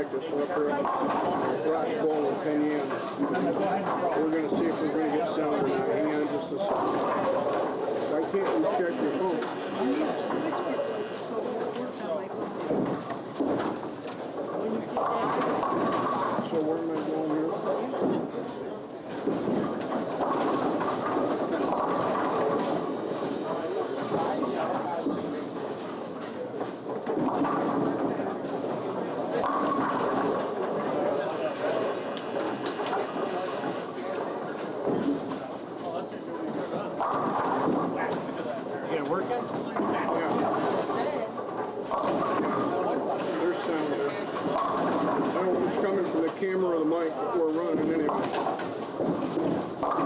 practice. We're up here at Rock Bowl in Penn. We're going to see if we're going to get sound or not. Hang on just a second. Why can't you check your phone? So where am I going here? Yeah, working? Yeah. There's sound there. I don't know what's coming from the camera or the mic, but we're running anyway.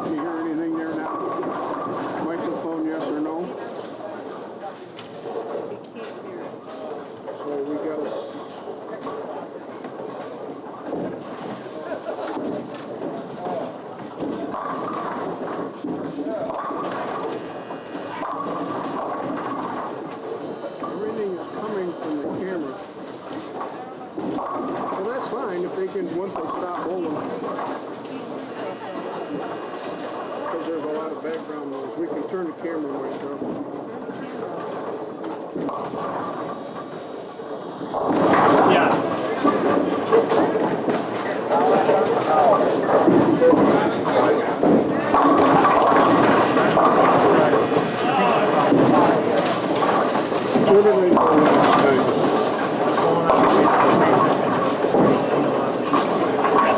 Can you hear anything there now? Microphone, yes or no? So we got a... Everything is coming from the camera. Well, that's fine if they can, once they stop bowling. Because there's a lot of background noise. We can turn the camera mic down. Yes. Where did they go last time?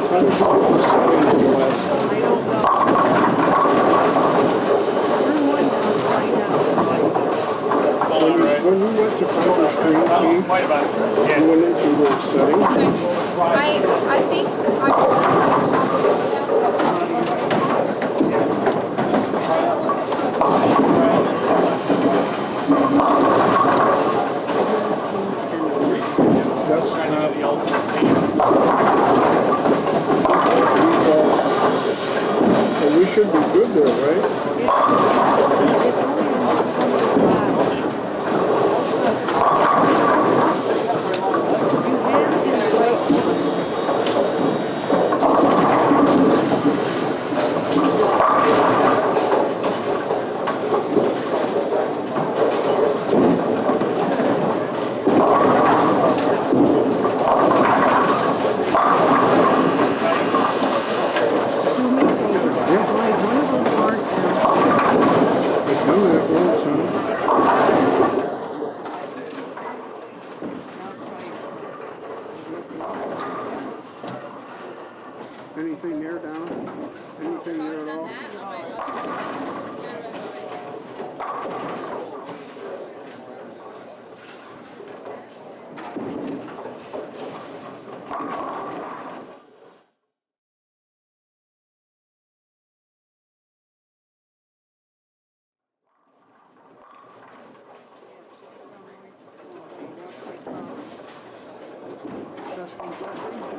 How did you get the settings the last time? When you went to Powder Street, Keith, you went into those settings. I think That's not the ultimate thing. so we should be good there, right? Anything there down? Anything there at all?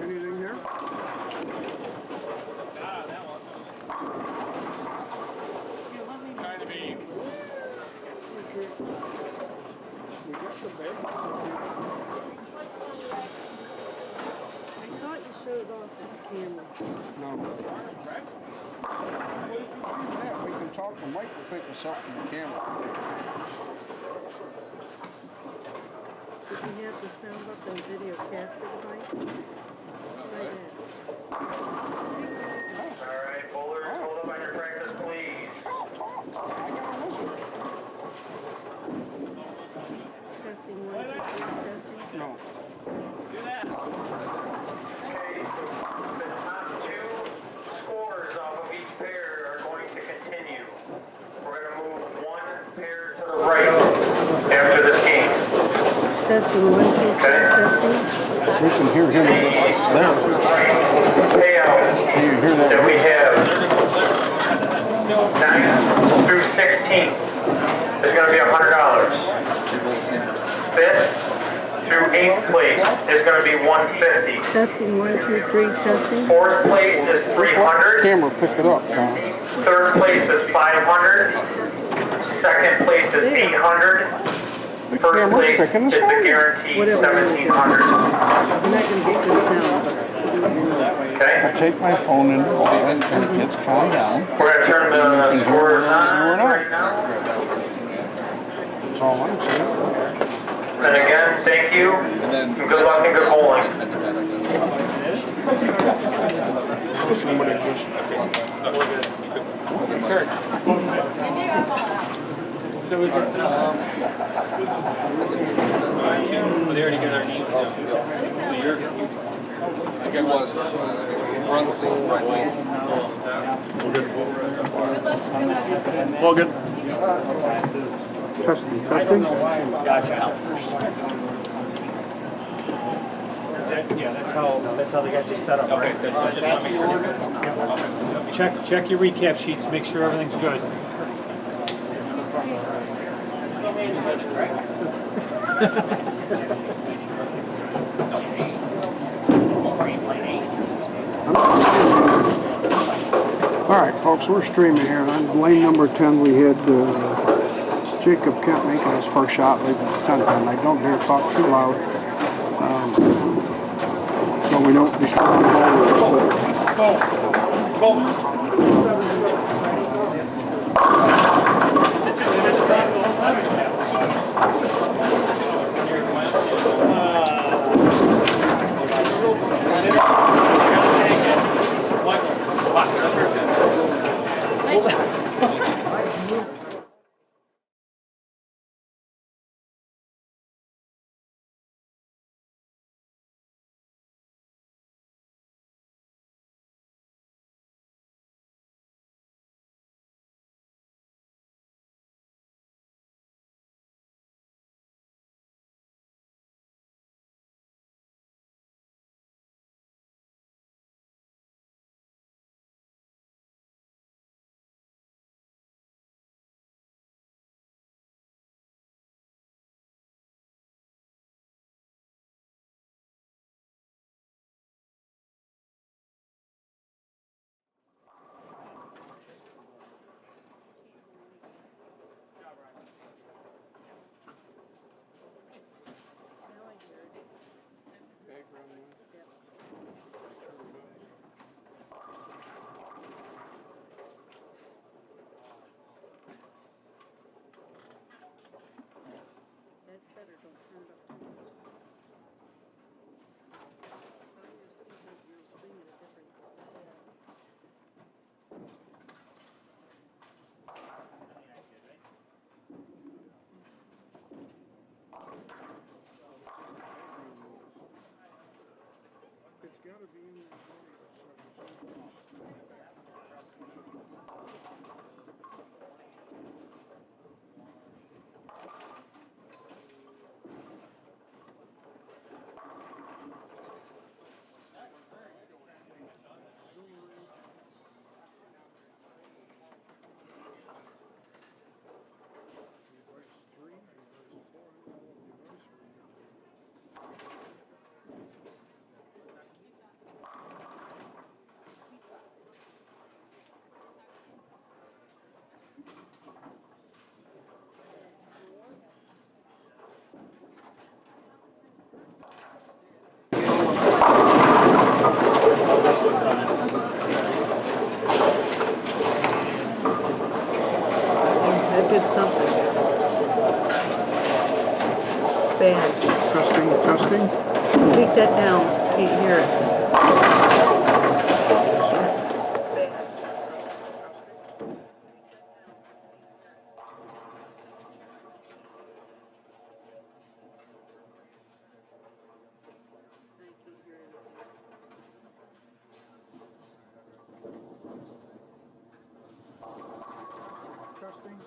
Anything there? Trying to be. We got the bag. I thought you showed off the camera. No. Yeah, we can talk. The mic will pick us up from the camera. Did you have the sound up and video capture device? Right All right, bowlers, hold up on your practice, please. Testing 1, 2, 3, testing. No. Do that. Okay, so the top two scores off of each pair are going to continue. We're going to move one pair to the right after this game. Testing 1, 2, 3, testing. We can hear him there. Payout Can you hear that? that we have 9th through 16th is going to be $100. 5th through 8th place is going to be $150. Testing 1, 2, 3, testing. 4th place is $300. Camera, pick it up, Tom. 3rd place is $500. 2nd place is $800. First camera's place picking is us the up. guaranteed Whatever. $1,700. I'm not going to get good sound. take my phone in the hall and it's calmed down. We're gonna turn the scores on We're right now. That's all I'm saying. And again, thank you, and good luck and good bowling. Somebody just. So is it, they already got our names down. So you're, I guess what run the thing right way. All good. Testing, testing. gotcha. Yeah, that's how they got you set up, right? Okay, good. So I just want to make sure you're good. Check your recap sheets, make sure everything's good. All right, folks, we're streaming here. On lane number 10, we had Jacob Kemp making his first shot, leading the 10th lane. I don't dare talk too loud, so we don't destroy the bowlers. That's better, don't turn it up too much. Some of your speakers, your screen is different. It's got to be in there. That did something. It's bad. Testing, testing. Take that down, can't hear it. Testing.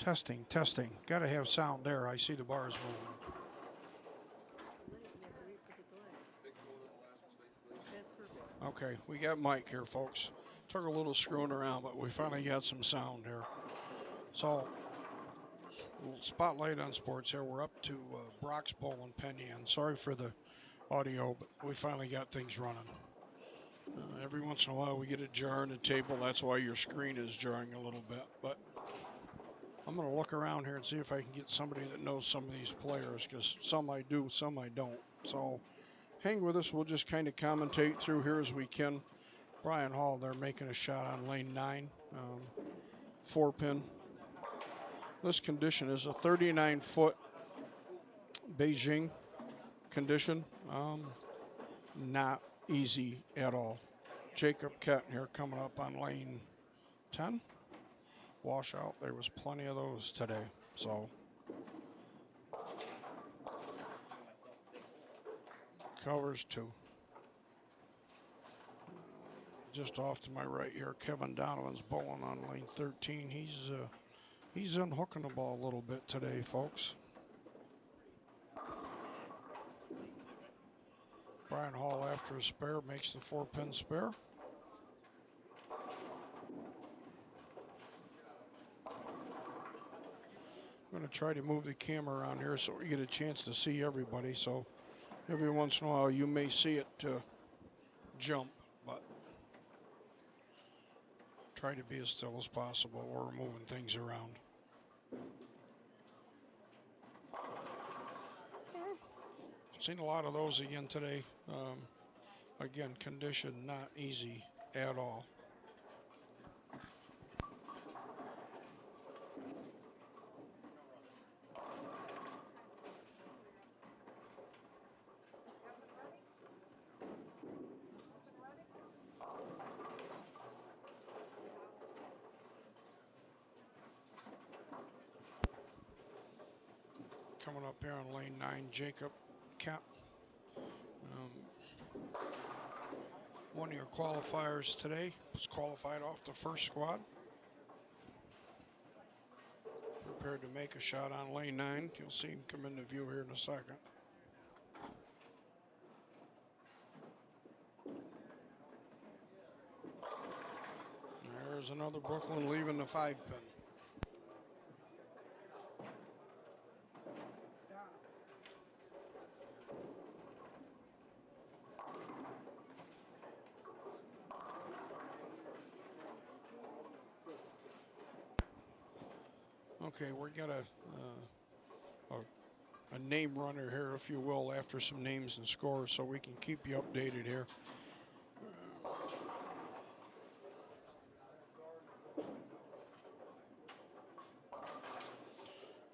Testing, testing. Gotta have sound there. I see the bars moving. Big one in the last one, basically. That's perfect. Okay, we got Mike here, folks. Took a little screwing around, but we finally got some sound here. So, little spotlight on sports here. We're up to Brock's Bowl and Penn Yan. Sorry for the audio, but we finally got things running. Every once in a while we get a jar on the table. That's why your screen is jarring a little bit. But I'm going to look around here and see if I can get somebody that knows some of these players, because some I do, some I don't. So hang with us. We'll just kind of commentate through here as we can. Brian Hall, they're making a shot on lane 9, 4-pin. This condition is a 39-foot Beijing condition. Not easy at all. Jacob Ketton here coming up on lane 10. Washout. There was plenty of those today. So covers 2. Just off to my right here, Kevin Donovan's bowling on lane 13. He's unhooking the ball a little bit today, folks. Brian Hall, after a spare, makes the 4-pin spare. I'm going to try to move the camera around here so we get a chance to see everybody. So every once in a while you may see it jump, but try to be as still as possible. We're moving things around. Seen a lot of those again today. Again, condition not easy at all. Coming up here on lane 9, Jacob Cap. One of your qualifiers today was qualified off the first squad. Prepared to make a shot on lane 9. You'll see him come into view here in a second. There's another Brooklyn leaving the 5-pin. Okay, we got a name runner here, if you will, after some names and scores, so we can keep you updated here.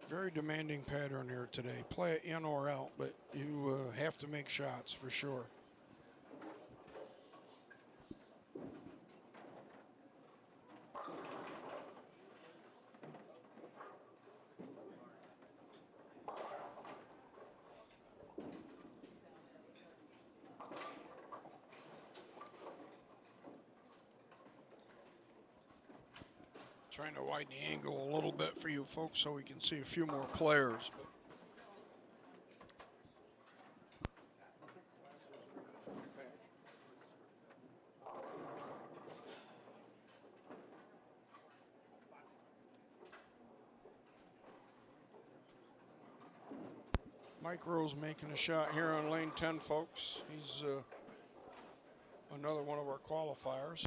Very demanding pattern here today. Play it in or out, but you have to make shots for sure. Trying to widen the angle a little bit for you folks so we can see a few more players. Mike Rose making a shot here on lane 10, folks. He's another one of our qualifiers.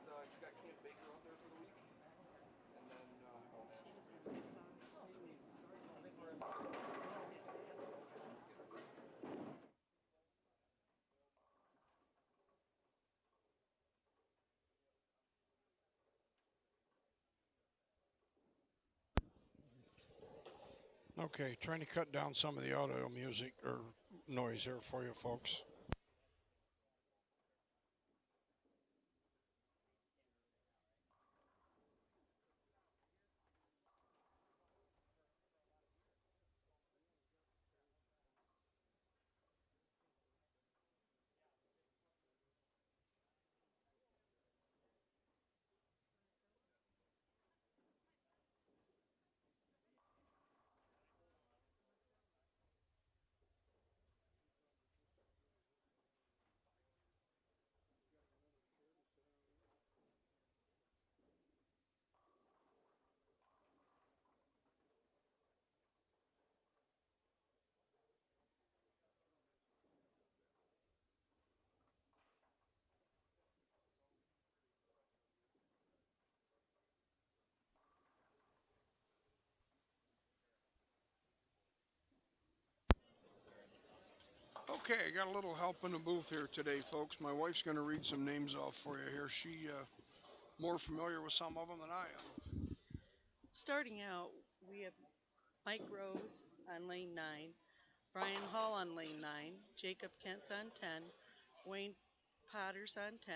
No, he's got Camp Baker out there for the week. And then, Okay, trying to cut down some of the audio music or noise here for you folks. Okay, I got a little help in the booth here today, folks. My wife's going to read some names off for you here. She more familiar with some of them than I am. Starting out, we have Mike Rose on lane 9, Brian Hall on lane 9, Jacob Kent's on 10, Wayne Potter's on 10,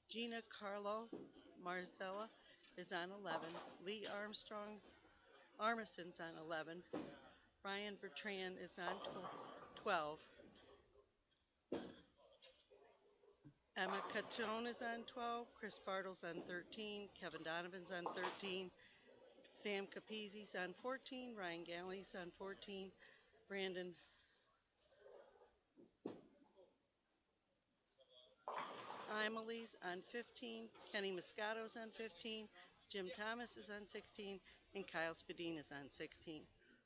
Gina Carlo Marzella is on 11, Lee Armison's on 11, Ryan Bertrand is on 12, Emma Catone is on 12, Chris Bartles on 13, Kevin Donovan's on 13, Sam Capizzi's on 14, Ryan Galley's on 14, Brandon Emily's on 15, Kenny Moscato's on 15, Jim Thomas is on 16, and Kyle Spadina is on 16.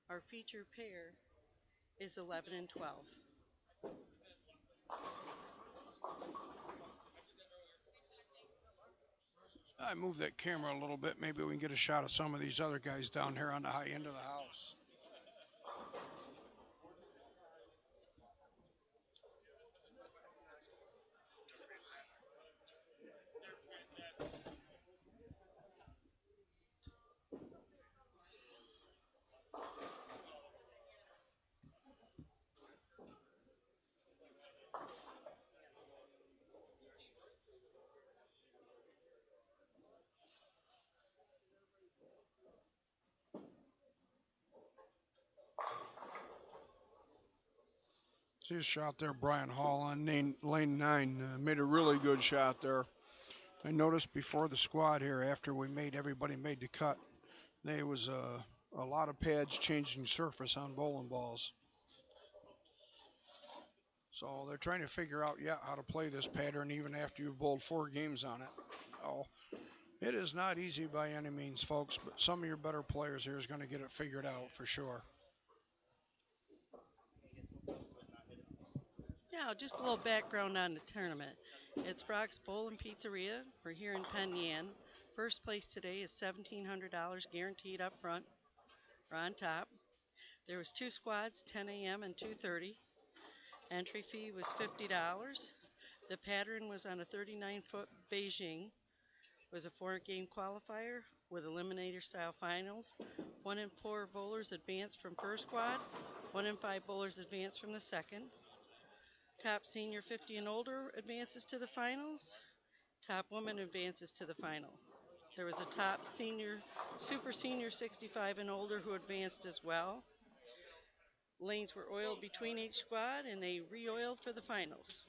Our feature pair is 11 and 12. I moved that camera a little bit. Maybe we can get a shot of some of these other guys down here on the high end of the house. See a shot there, Brian Hall on lane 9. Made a really good shot there. I noticed before the squad here, after everybody made the cut, there was a lot of pads changing surface on bowling balls. So they're trying to figure out how to play this pattern even after you've bowled 4 games on it. Oh, it is not easy by any means, folks, but some of your better players here is going to get it figured out for sure. Now, just a little background on the tournament. It's Brock's Bowl and Pizzeria. We're here in Penn Yan. First place today is $1,700 guaranteed up front. We're on top. There was 2 squads, 10 a.m. and 2:30. Entry fee was $50. The pattern was on a 39-foot Beijing. It was a 4-game qualifier with eliminator style finals. 1 in 4 bowlers advanced from first squad. 1 in 5 bowlers advanced from the second. Top senior 50 and older advances to the finals. Top woman advances to the final. There was a top senior, super senior 65 and older who advanced as well. Lanes were oiled between each squad and they re-oiled for the finals.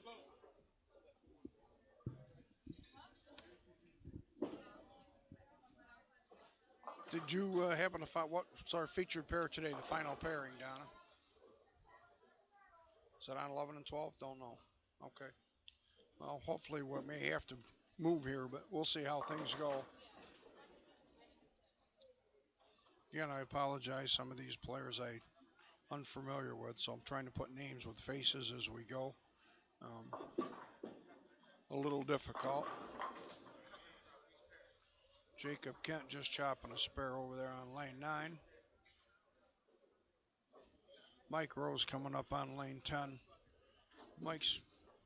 Did you happen to find what's our featured pair today, the final pairing, Donna? Is that on 11 and 12? Don't know. Okay. Well, hopefully we may have to move here, but we'll see how things go. Again, I apologize. Some of these players I'm unfamiliar with, so I'm trying to put names with faces as we go. A little difficult. Jacob Kent just chopping a spare over there on lane 9. Mike Rose coming up on lane 10. Mike's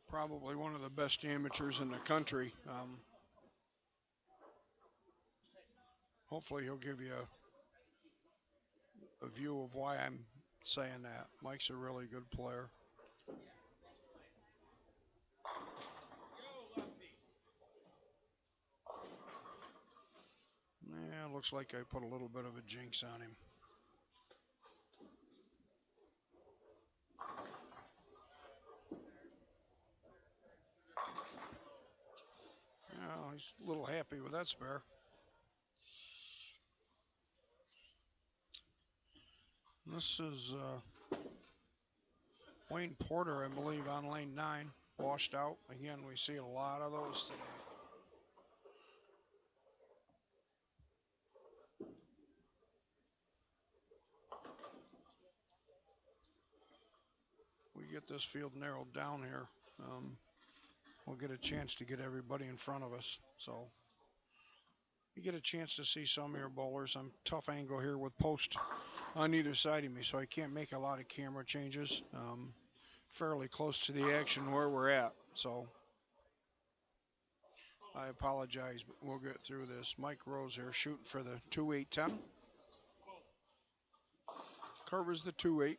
probably one of the best amateurs in the country. Hopefully he'll give you a view of why I'm saying that. Mike's a really good player. Yeah, looks like I put a little bit of a jinx on him. Oh, he's a little happy with that spare. This is Wayne Porter, I believe, on lane 9, washed out. Again, we see a lot of those today. We get this field narrowed down here. We'll get a chance to get everybody in front of us. So you get a chance to see some of your bowlers. I'm tough angle here with post on either side of me, so I can't make a lot of camera changes. Fairly close to the action where we're at, so I apologize, but we'll get through this. Mike Rose here shooting for the 2-8-10. Covers the 2-8.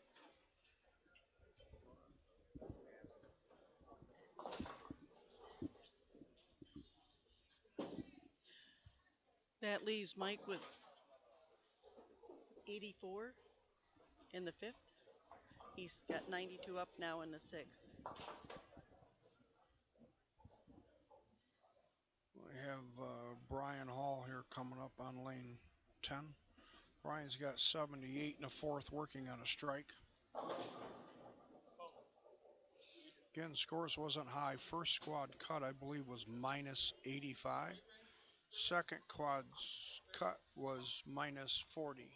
That leaves Mike with 84 in the fifth. He's got 92 up now in the sixth. We have Brian Hall here coming up on lane 10. Brian's got 78 in the fourth, working on a strike. Again, scores wasn't high. First squad cut, I believe, was minus 85. Second quad's cut was minus 40.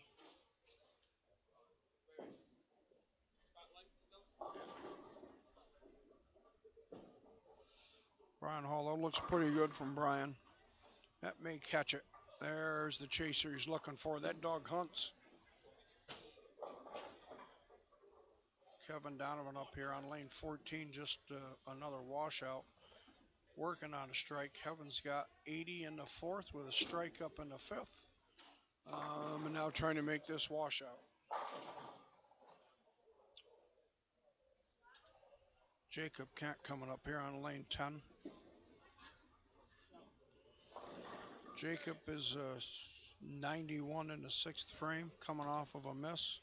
Brian Hall, that looks pretty good from Brian. That may catch it. There's the chaser he's looking for. That dog hunts. Kevin Donovan up here on lane 14, just another washout. Working on a strike. Kevin's got 80 in the fourth with a strike up in the fifth. And now trying to make this washout. Jacob Kent coming up here on lane 10. Jacob is 91 in the sixth frame, coming off of a miss.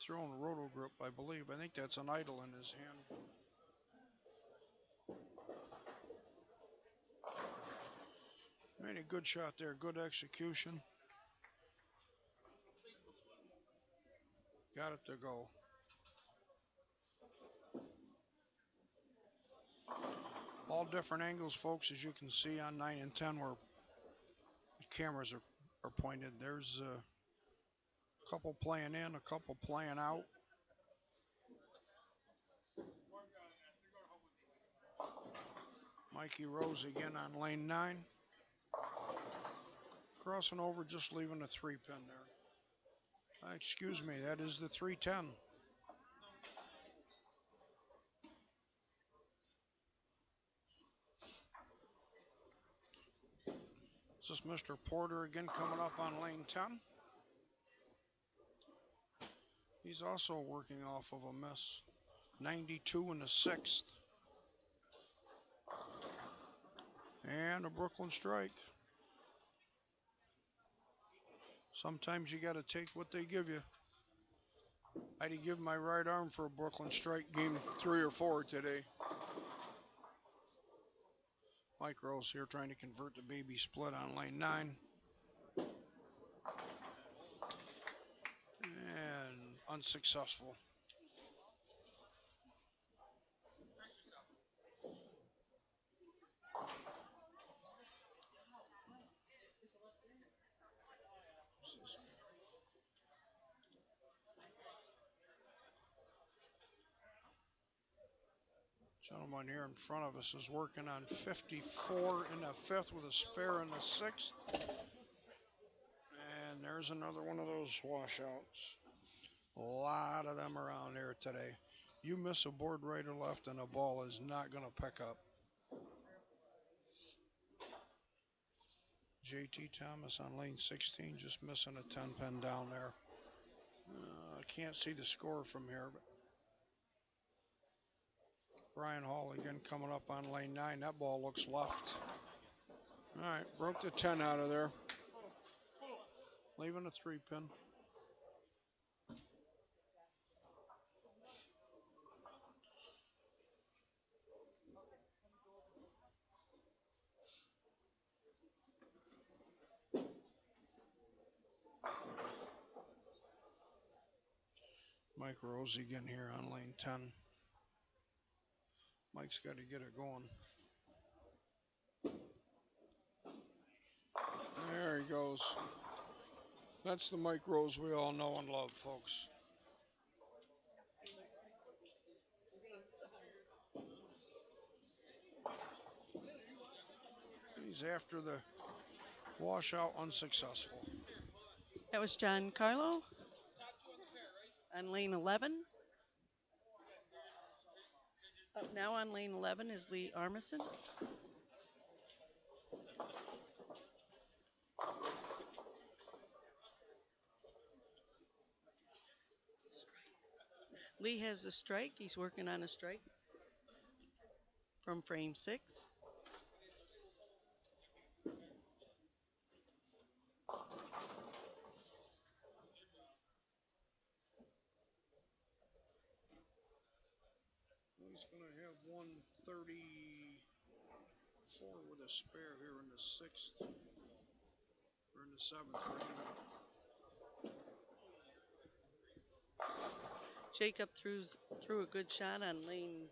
Throwing a roto grip, I believe. I think that's an idle in his hand. Made a good shot there, good execution. Got it to go. All different angles, folks, as you can see on 9 and 10 where the cameras are pointed. There's a couple playing in, a couple playing out. Mikey Rose again on lane 9. Crossing over, just leaving a 3-pin there. Excuse me, that is the 310. This is Mr. Porter again coming up on lane 10. He's also working off of a miss. 92 in the sixth. And a Brooklyn strike. Sometimes you got to take what they give you. I'd give my right arm for a Brooklyn strike game 3 or 4 today. Mike Rose here trying to convert the baby split on lane 9. And unsuccessful. Gentleman here in front of us is working on 54 in the fifth with a spare in the sixth. And there's another one of those washouts. A lot of them around here today. You miss a board right or left and a ball is not going to pick up. JT Thomas on lane 16, just missing a 10-pin down there. I can't see the score from here, but Brian Hall again coming up on lane 9. That ball looks left. All right, broke the 10 out of there. Leaving a 3-pin. Mike Rose again here on lane 10. Mike's got to get it going. There he goes. That's the Mike Rose we all know and love, folks. He's after the washout, unsuccessful. That was John Carlo on lane 11. Up now on lane 11 is Lee Armisen. Lee has a strike. He's working on a strike from frame 6. He's going to have 134 with a spare here in the 6th, or in the 7th. Jacob threw a good shot on lane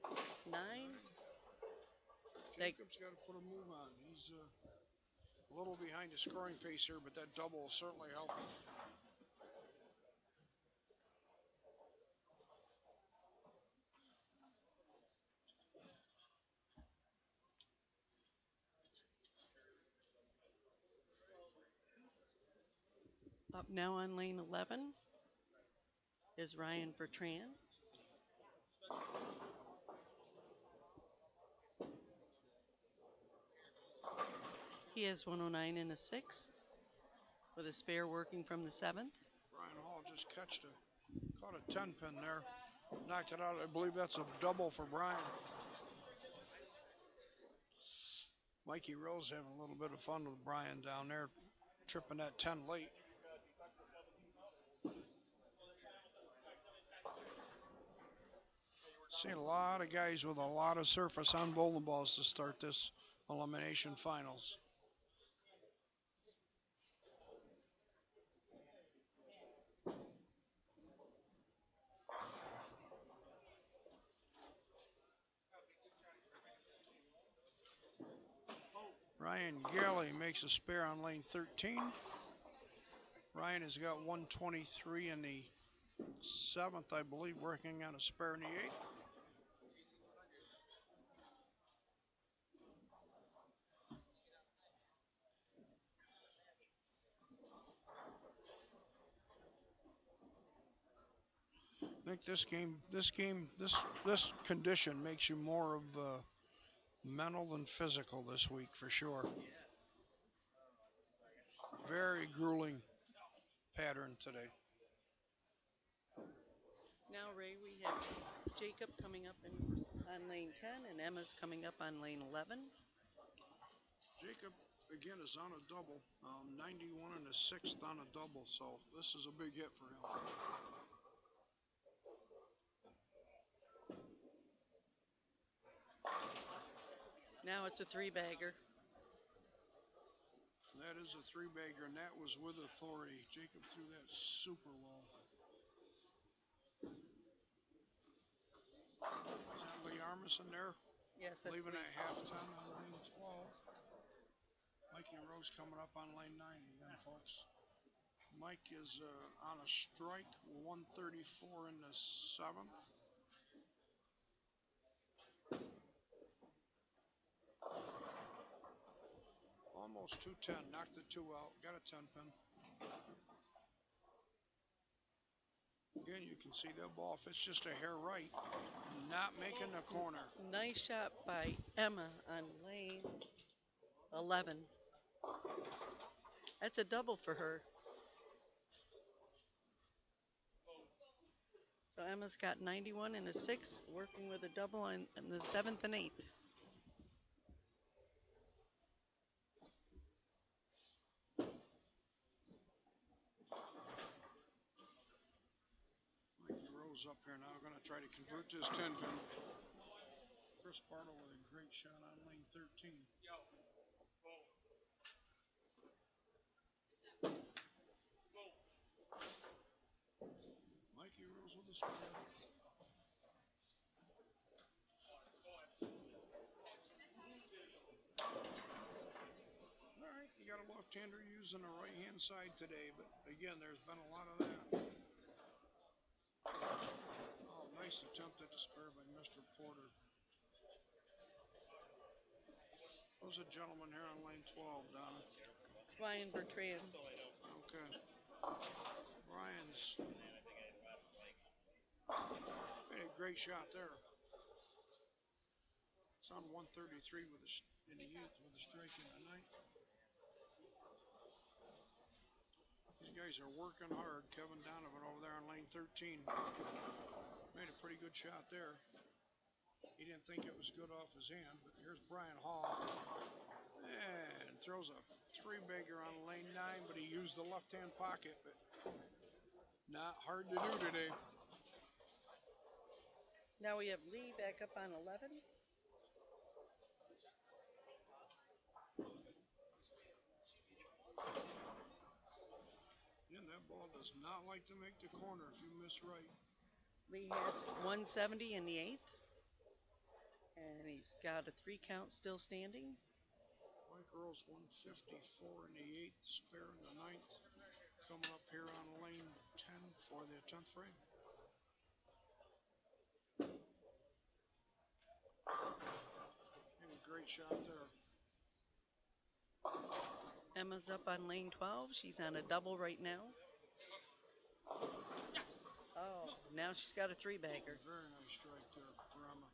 9. Jacob's got to put a move on. He's a little behind the scoring pace here, but that double will certainly help him. Up now on lane 11 is Ryan Bertrand. He has 109 in the 6th with a spare working from the 7th. Brian Hall just caught a 10 pin there, knocked it out. I believe that's a double for Brian. Mikey Rose having a little bit of fun with Brian down there, tripping that 10 late. Seen a lot of guys with a lot of surface on bowling balls to start this elimination finals. Ryan Galley makes a spare on lane 13. Ryan has got 123 in the 7th, I believe, working on a spare in the 8th. I think this condition makes you more of mental than physical this week for sure. Very grueling pattern today. Now, Ray, we have Jacob coming up on lane 10 and Emma's coming up on lane 11. Jacob, again, is on a double. 91 and a 6th on a double, so this is a big hit for him. Now it's a 3-bagger. That is a 3-bagger, and that was with authority. Jacob threw that super low. Is that Lee Armisen there? Yes, that's Leaving Lee. at half-10 on lane 12. Mikey Rose coming up on lane 9 again, folks. Mike is on a strike, 134 in the 7th. Almost 210, knocked the 2 out, got a 10 pin. Again, you can see that ball, if it's just a hair right, not making the corner. Nice shot by Emma on lane 11. That's a double for her. So Emma's got 91 in the 6th, working with a double in the 7th and 8th. Mikey Rose up here now, going to try to convert this 10 pin. Chris Bartle with a great shot on lane 13. Mikey Rose with a spare. All right, you got a left-hander using the right-hand side today, but again, there's been a lot of that. Oh, nice attempt at the spare by Mr. Porter. Who's a gentleman here on lane 12, Donna? Ryan Bertrand. Okay. Ryan's made a great shot there. It's on 133 with in the 8th with a strike in the 9th. These guys are working hard. Kevin Donovan over there on lane 13 made a pretty good shot there. He didn't think it was good off his hand, but here's Brian Hall. And throws a three-bagger on lane 9, but he used the left-hand pocket, but not hard to do today. Now we have Lee back up on 11. And that ball does not like to make the corner if you miss right. Lee has 170 in the 8th. And he's got a 3 count still standing. Mike Earls 154 in the 8th, spare in the 9th. Coming up here on lane 10 for the 10th frame. And a great shot there. Emma's up on lane 12. She's on a double right now. Oh, now she's got a 3-bagger. Very nice strike there for Emma.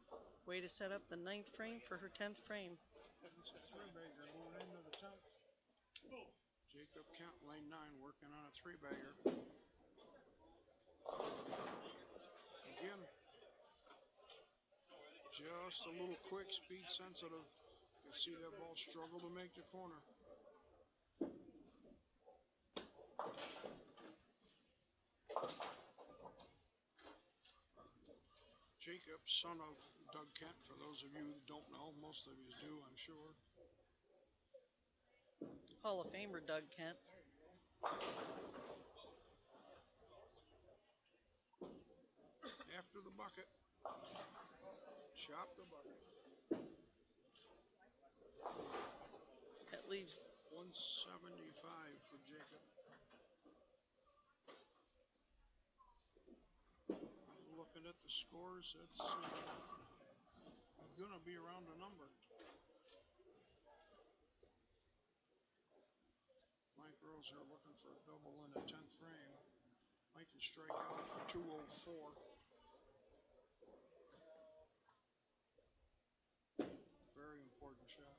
Way to set up the 9th frame for her 10th frame. It's a 3-bagger going into the 10th. Jacob Kent, lane 9, working on a 3-bagger. Again, just a little quick, speed sensitive. You can see that ball struggle to make the corner. Jacob, son of Doug Kent, for those of you who don't know, most of you do, I'm sure. Hall of Famer Doug Kent. After the bucket. Chop the bucket. That leaves 175 for Jacob. Looking at the scores, it's going to be around a number. Mike Earls are looking for a double in the 10th frame. Mike can strike out for 204. Very important shot.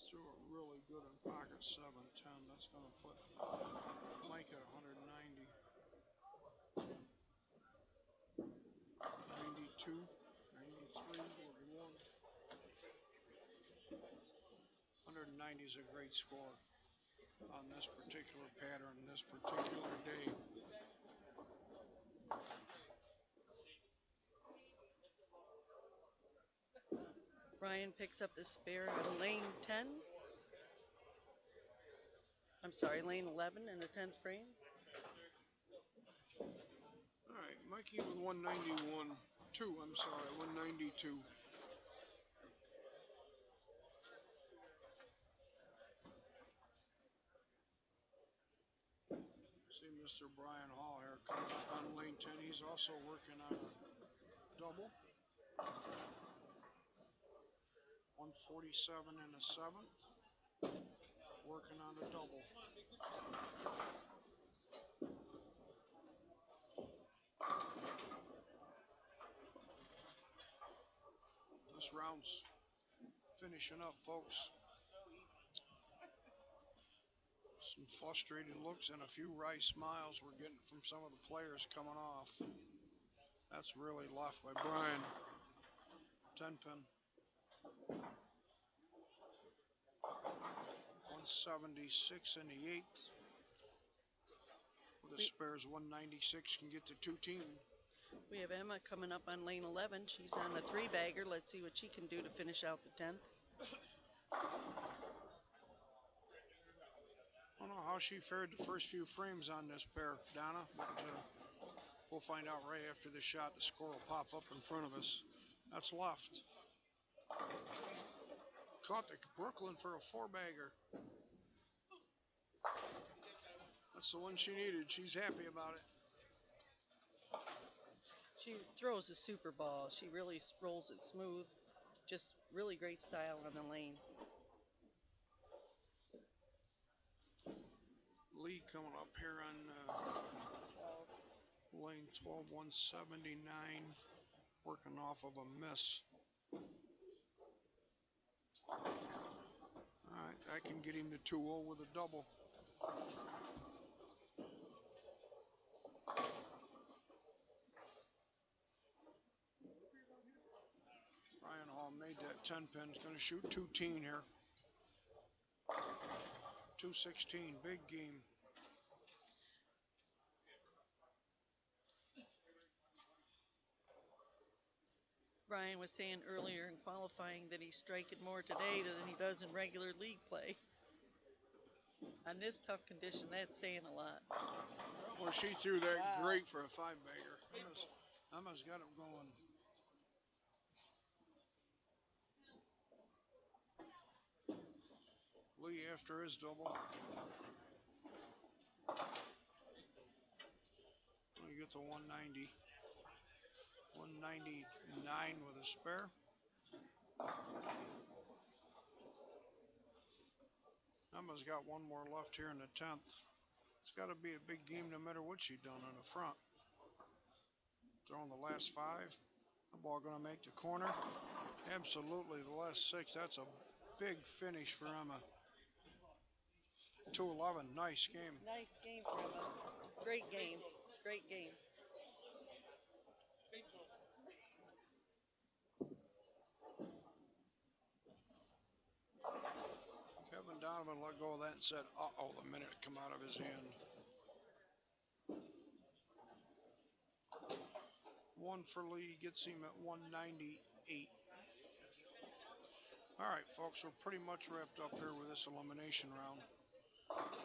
Threw it really good in pocket 7-10. That's going to put Mike at 190. 92, 93, 41. 190 is a great score on this particular pattern, this particular day. Ryan picks up the spare on lane 10. I'm sorry, lane 11 in the 10th frame. All right, Mikey with 191. 192. See Mr. Brian Hall here coming up on lane 10. He's also working on a double. 147 in the 7th. Working on a double. This round's finishing up, folks. Some frustrated looks and a few wry smiles we're getting from some of the players coming off. That's really left by Brian. 10-pin. 176 in the 8th. With the spares 196 can get to 2-team. We have Emma coming up on lane 11. She's on a 3-bagger. Let's see what she can do to finish out the 10th. I don't know how she fared the first few frames on this pair, Donna, but we'll find out right after the shot. The score will pop up in front of us. That's left. Caught the Brooklyn for a 4-bagger. That's the one she needed. She's happy about it. She throws a super ball. She really rolls it smooth. just really great style on the lanes. Lee coming up here on lane 12, 179, working off of a miss. All right, I can get him to 2-0 with a double. Ryan Hall made that 10 pin. He's going to shoot 2-teen here. 216, big game. Brian was saying earlier in qualifying that he's striking more today than he does in regular league play. On this tough condition, that's saying a lot. Well, she threw that great for a 5-bagger. I must got him going. Lee after his double. We get to 190. 199 with a spare. Emma's got one more left here in the 10th. It's got to be a big game no matter what she's done on the front. Throwing the last 5. The ball going to make the corner. Absolutely, the last 6. That's a big finish for Emma. 211, nice game. Nice game for Emma. Great game. Great game. Kevin Donovan let go of that and said, uh-oh, the minute it come out of his hand. 1 for Lee, gets him at 198. All right, folks, we're pretty much wrapped up here with this elimination round.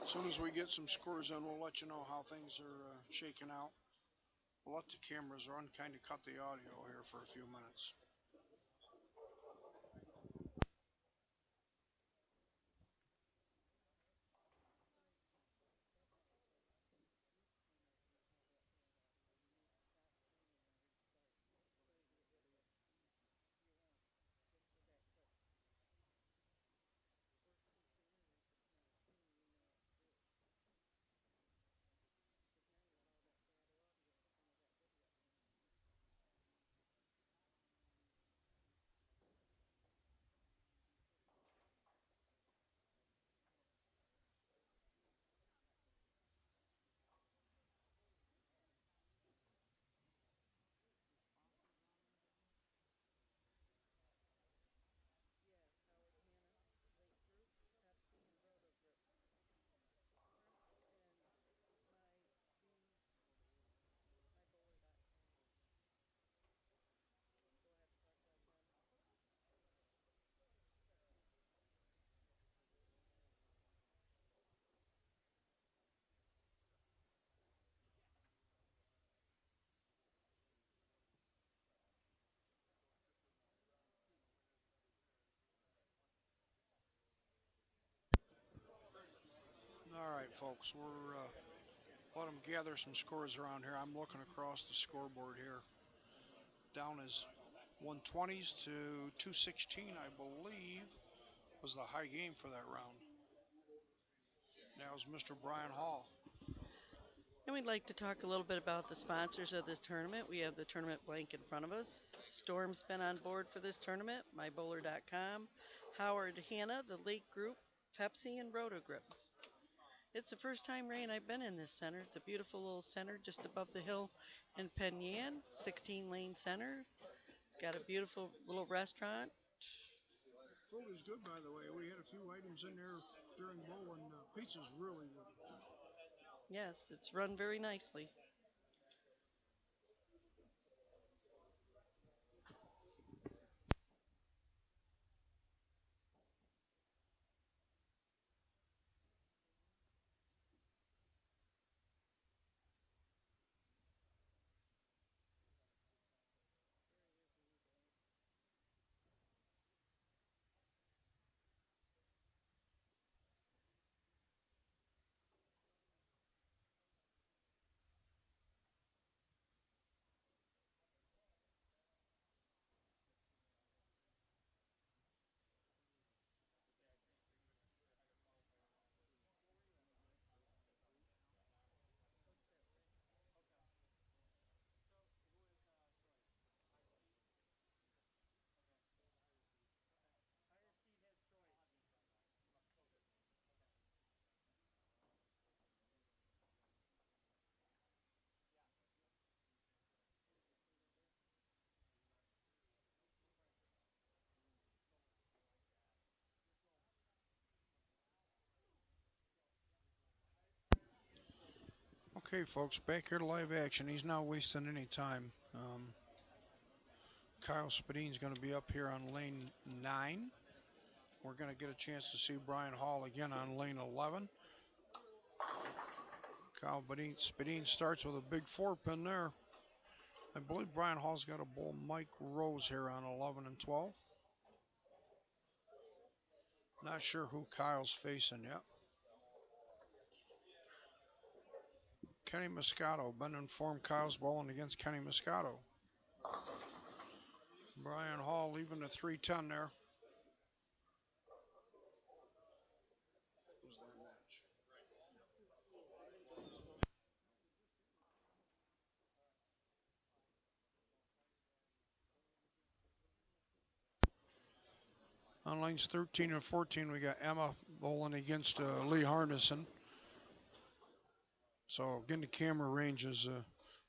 As soon as we get some scores in, we'll let you know how things are shaking out. We'll let the cameras run, kind of cut the audio here for a few minutes. All right, folks, we're let them gather some scores around here. I'm looking across the scoreboard here. Down is 120s to 216, I believe, was the high game for that round. Now is Mr. Brian Hall. And we'd like to talk a little bit about the sponsors of this tournament. We have the tournament blank in front of us. Storm's been on board for this tournament, mybowler.com, Howard Hanna, the Lake Group, Pepsi, and Rotogrip. It's the first time, Ray, and I've been in this center. It's a beautiful little center just above the hill in Penn Yan, 16-lane center. It's got a beautiful little restaurant. Food is good, by the way. We had a few items in there during bowl, and pizza's really good. Yes, it's run very nicely. Okay, folks, back here to live action. He's not wasting any time. Kyle Spadine's going to be up here on lane 9. We're going to get a chance to see Brian Hall again on lane 11. Kyle Spadine starts with a big 4-pin there. I believe Brian Hall's got a bull Mike Rose here on 11 and 12. Not sure who Kyle's facing yet. Kenny Moscato, been informed Kyle's bowling against Kenny Moscato. Brian Hall leaving the 310 there. On lanes 13 and 14, we got Emma bowling against Lee Harnison. So again, the camera range is,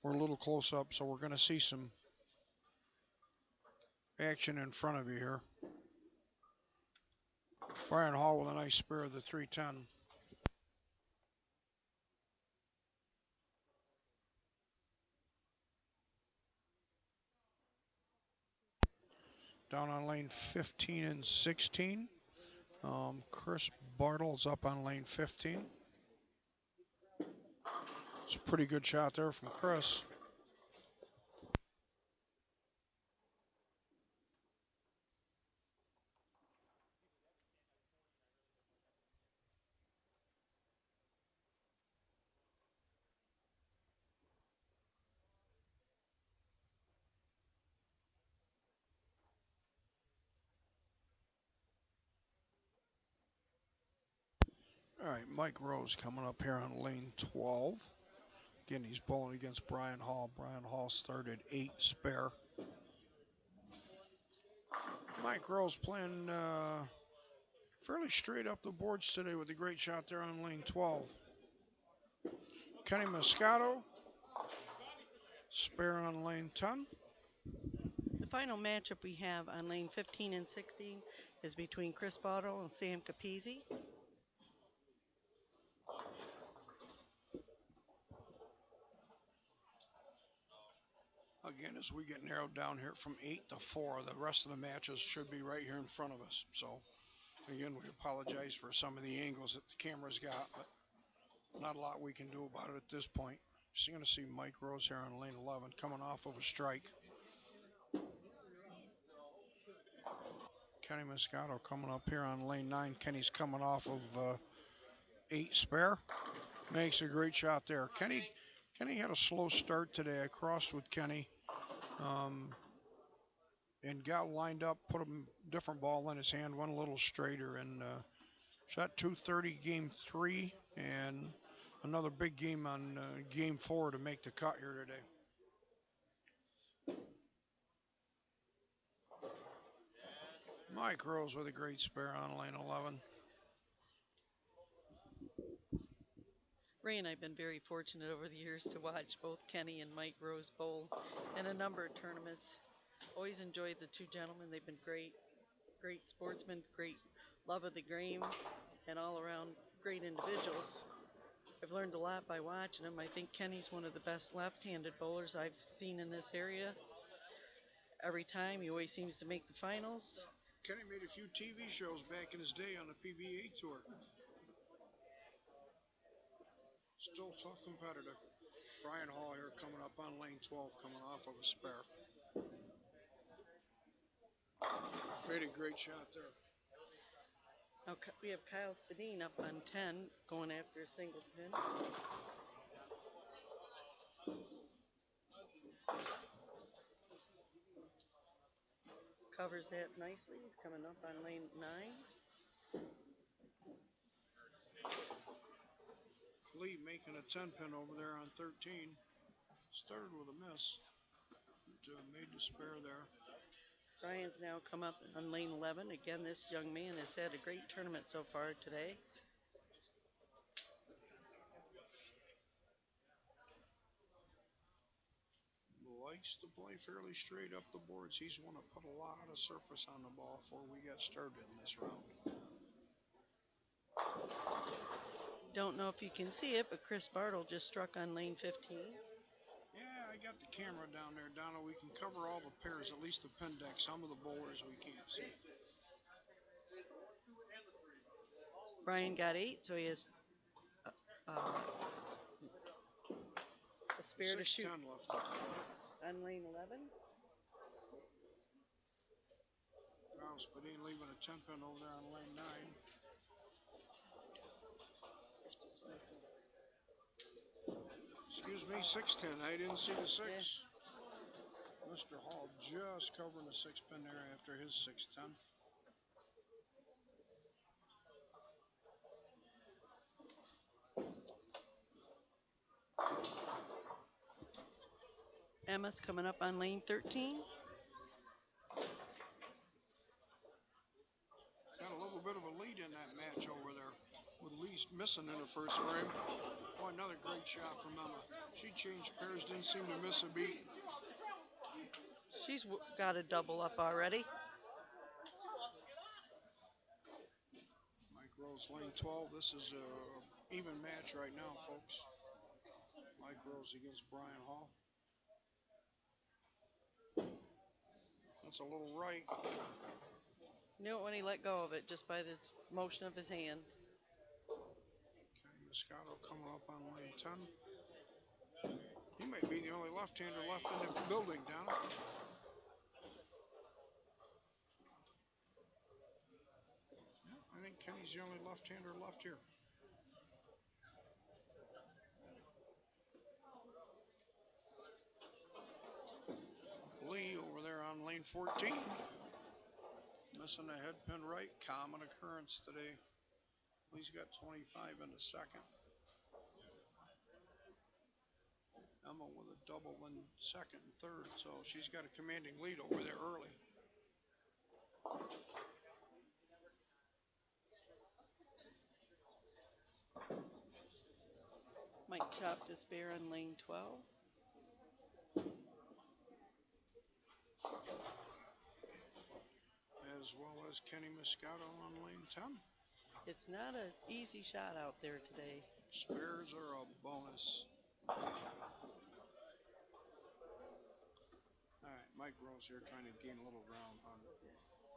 we're a little close up, so we're going to see some action in front of you here. Brian Hall with a nice spare of the 310. Down on lane 15 and 16. Chris Bartle's up on lane 15. It's a pretty good shot there from Chris. All right, Mike Rose coming up here on lane 12. Again, he's bowling against Brian Hall. Brian Hall started 8 spare. Mike Rose playing fairly straight up the boards today with a great shot there on lane 12. Kenny Moscato, spare on lane 10. The final matchup we have on lane 15 and 16 is between Chris Botto and Sam Capizzi. Again, as we get narrowed down here from 8 to 4, the rest of the matches should be right here in front of us. So, again, we apologize for some of the angles that the camera's got, but not a lot we can do about it at this point. Just going to see Mike Rose here on lane 11 coming off of a strike. Kenny Moscato coming up here on lane 9. Kenny's coming off of 8 spare. Makes a great shot there. Kenny had a slow start today. I crossed with Kenny and got lined up, put a different ball in his hand, went a little straighter, and shot 230 game 3 and another big game on game 4 to make the cut here today. Mike Rose with a great spare on lane 11. Ray and I have been very fortunate over the years to watch both Kenny and Mike Rose bowl in a number of tournaments. Always enjoyed the two gentlemen. They've been great sportsmen, great love of the game, and all around great individuals. I've learned a lot by watching them. I think Kenny's one of the best left-handed bowlers I've seen in this area. Every time, he always seems to make the finals. Kenny made a few TV shows back in his day on the PBA tour. Still tough competitor. Brian Hall here coming up on lane 12, coming off of a spare. Made a great shot there. Now we have Kyle Spadine up on 10, going after a single pin. Covers that nicely. He's coming up on lane 9. Lee making a 10-pin over there on 13. Started with a miss. But, made the spare there. Brian's now come up on lane 11. Again, this young man has had a great tournament so far today. Likes to play fairly straight up the boards. He's want to put a lot of surface on the ball before we get started in this round. Don't know if you can see it, but Chris Bartle just struck on lane 15. Yeah, I got the camera down there, Donna. We can cover all the pairs, at least the pin deck. Some of the bowlers we can't see. Brian got 8, so he has a spare to shoot 6-10 left. on lane 11. Kyle Spadine leaving a 10 pin over there on lane 9. Excuse me, 6-10. I didn't see the 6. Mr. Hall just covering the 6 pin there after his 6-10. Emma's coming up on lane 13. Got a little bit of a lead in that match over there, with Lee missing in the first frame. Oh, another great shot from Emma. She changed pairs, didn't seem to miss a beat. She's got a double up already. Mike Rose, lane 12. This is a even match right now, folks. Mike Rose against Brian Hall. That's a little right. Knew it when he let go of it, just by the motion of his hand. Kenny Moscato coming up on lane 10. He may be the only left-hander left in the building, Donna. Yeah, I think Kenny's the only left-hander left here. Lee over there on lane 14. Missing a head pin right. Common occurrence today. Lee's got 25 in the second. Emma with a double in second and third, so she's got a commanding lead over there early. Mike chopped his spare on lane 12. As well as Kenny Moscato on lane 10. It's not an easy shot out there today. Spares are a bonus. Alright, Mike Rose here trying to gain a little ground on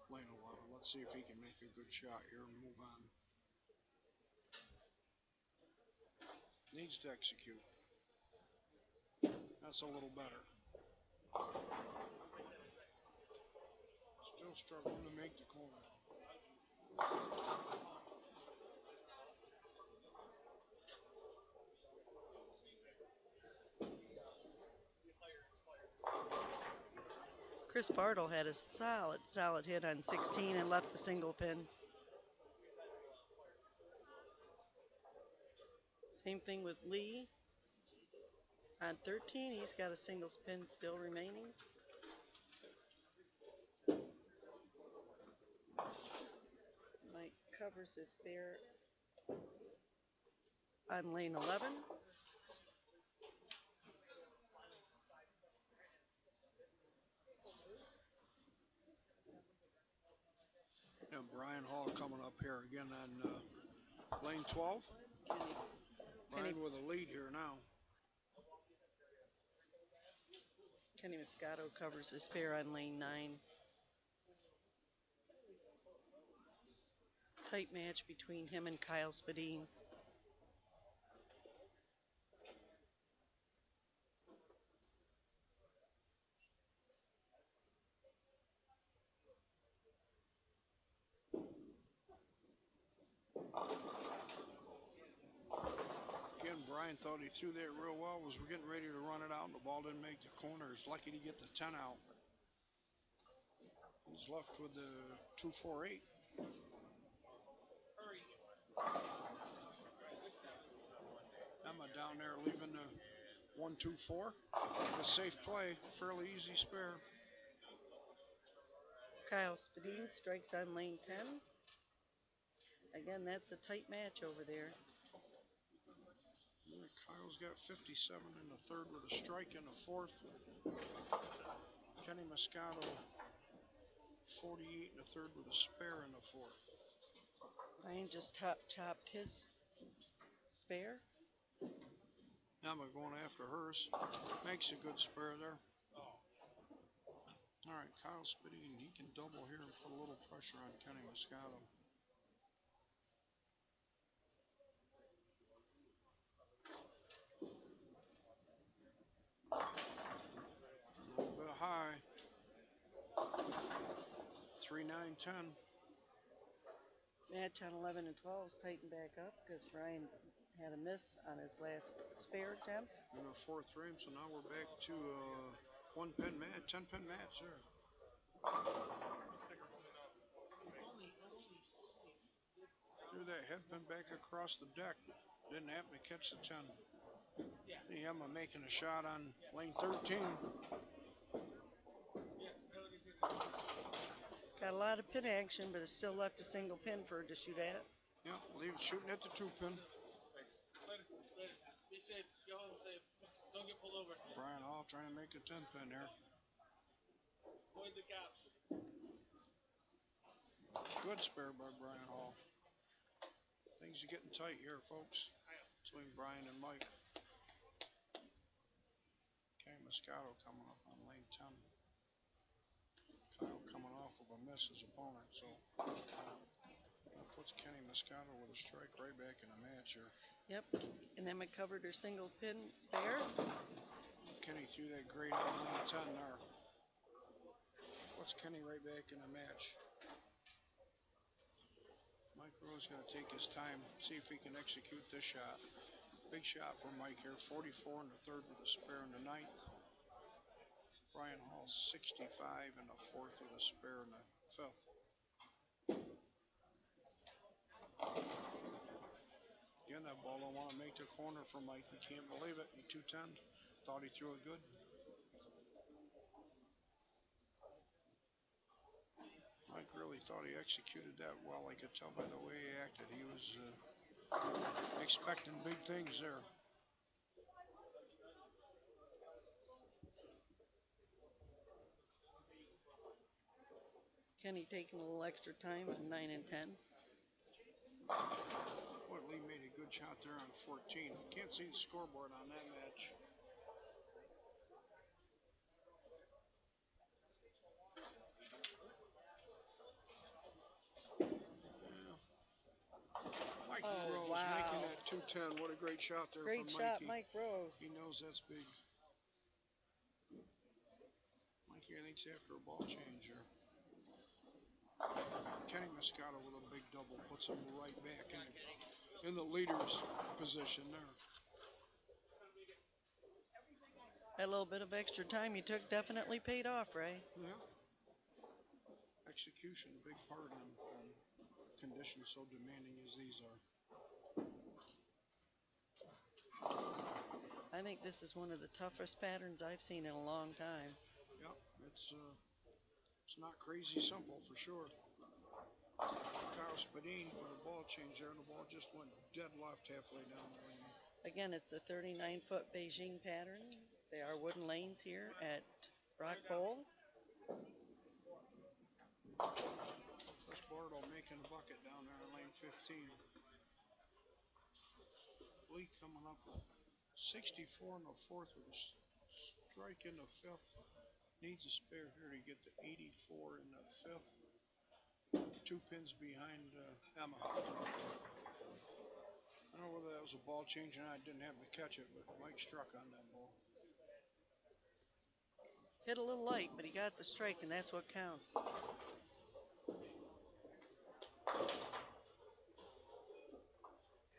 lane 11. Let's see if he can make a good shot here and move on. Needs to execute. That's a little better. Still struggling to make the corner. Chris Bartle had a solid hit on 16 and left the single pin. Same thing with Lee. On 13, he's got a single pin still remaining. Mike covers his spare on lane 11. And Brian Hall coming up here again on lane 12. Brian with a lead here now. Kenny Moscato covers his spare on lane 9. Tight match between him and Kyle Spadine. Again, Brian thought he threw that real well. Was getting ready to run it out, and the ball didn't make the corner. He's lucky to get the 10 out. He's left with the 2-4-8. Emma down there leaving the 1-2-4. A safe play, fairly easy spare. Kyle Spadine strikes on lane 10. Again, that's a tight match over there. Kyle's got 57 in the third with a strike in the fourth. Kenny Moscato 48 in the third with a spare in the fourth. Ryan just chopped his spare. Emma going after hers. Makes a good spare there. Alright, Kyle Spadine, he can double here and put a little pressure on Kenny Moscato. A little bit high. 3, 9, 10. Match on 11 and 12 is tightened back up because Brian had a miss on his last spare attempt. In the fourth frame, so now we're back to 1 pin match, 10 pin match there. Threw that head pin back across the deck. Didn't happen to catch the 10. See Emma making a shot on lane 13. Got a lot of pin action, but it's still left a single pin for her to shoot at. Yep, leave it shooting at the 2 pin. Brian Hall trying to make a 10 pin there. Good spare by Brian Hall. Things are getting tight here, folks, between Brian and Mike. Kenny Moscato coming up on lane 10. Kyle coming off of a miss his opponent, so that puts Kenny Moscato with a strike right back in the match here. Yep, and Emma covered her single pin spare. Kenny threw that great on lane 10 there. Puts Kenny right back in the match. Mike Rose going to take his time, see if he can execute this shot. Big shot for Mike here, 44 in the third with a spare in the ninth. Brian Hall 65 in the fourth with a spare in the fifth. Again, that ball don't want to make the corner for Mike. He can't believe it. He 210. Thought he threw it good. Mike really thought he executed that well. I could tell by the way he acted. He was expecting big things there. Kenny taking a little extra time on 9 and 10. Lee made a good shot there on 14. Can't see the scoreboard on that match. Mikey Rose making that 210. What a great shot there Great from shot, Mikey. Mike Rose. He knows that's big. Mikey, I think's after a ball change here. Kenny Moscato with a big double puts him right back in the leader's position there. That little bit of extra time you took definitely paid off, Ray. Yeah. Execution, a big part in conditions so demanding as these are. I think this is one of the toughest patterns I've seen in a long time. Yep, it's not crazy simple for sure. Kyle Spadine with a ball change there, and the ball just went dead left halfway down the lane. Again, it's a 39-foot Beijing pattern. There are wooden lanes here at Rock Bowl. Chris Bartle making a bucket down there in lane 15. Lee coming up with 64 in the fourth with a strike in the fifth. Needs a spare here to get to 84 in the fifth. 2 pins behind Emma. I don't know whether that was a ball change and I didn't happen to catch it, but Mike struck on that ball. Hit a little light, but he got the strike, and that's what counts.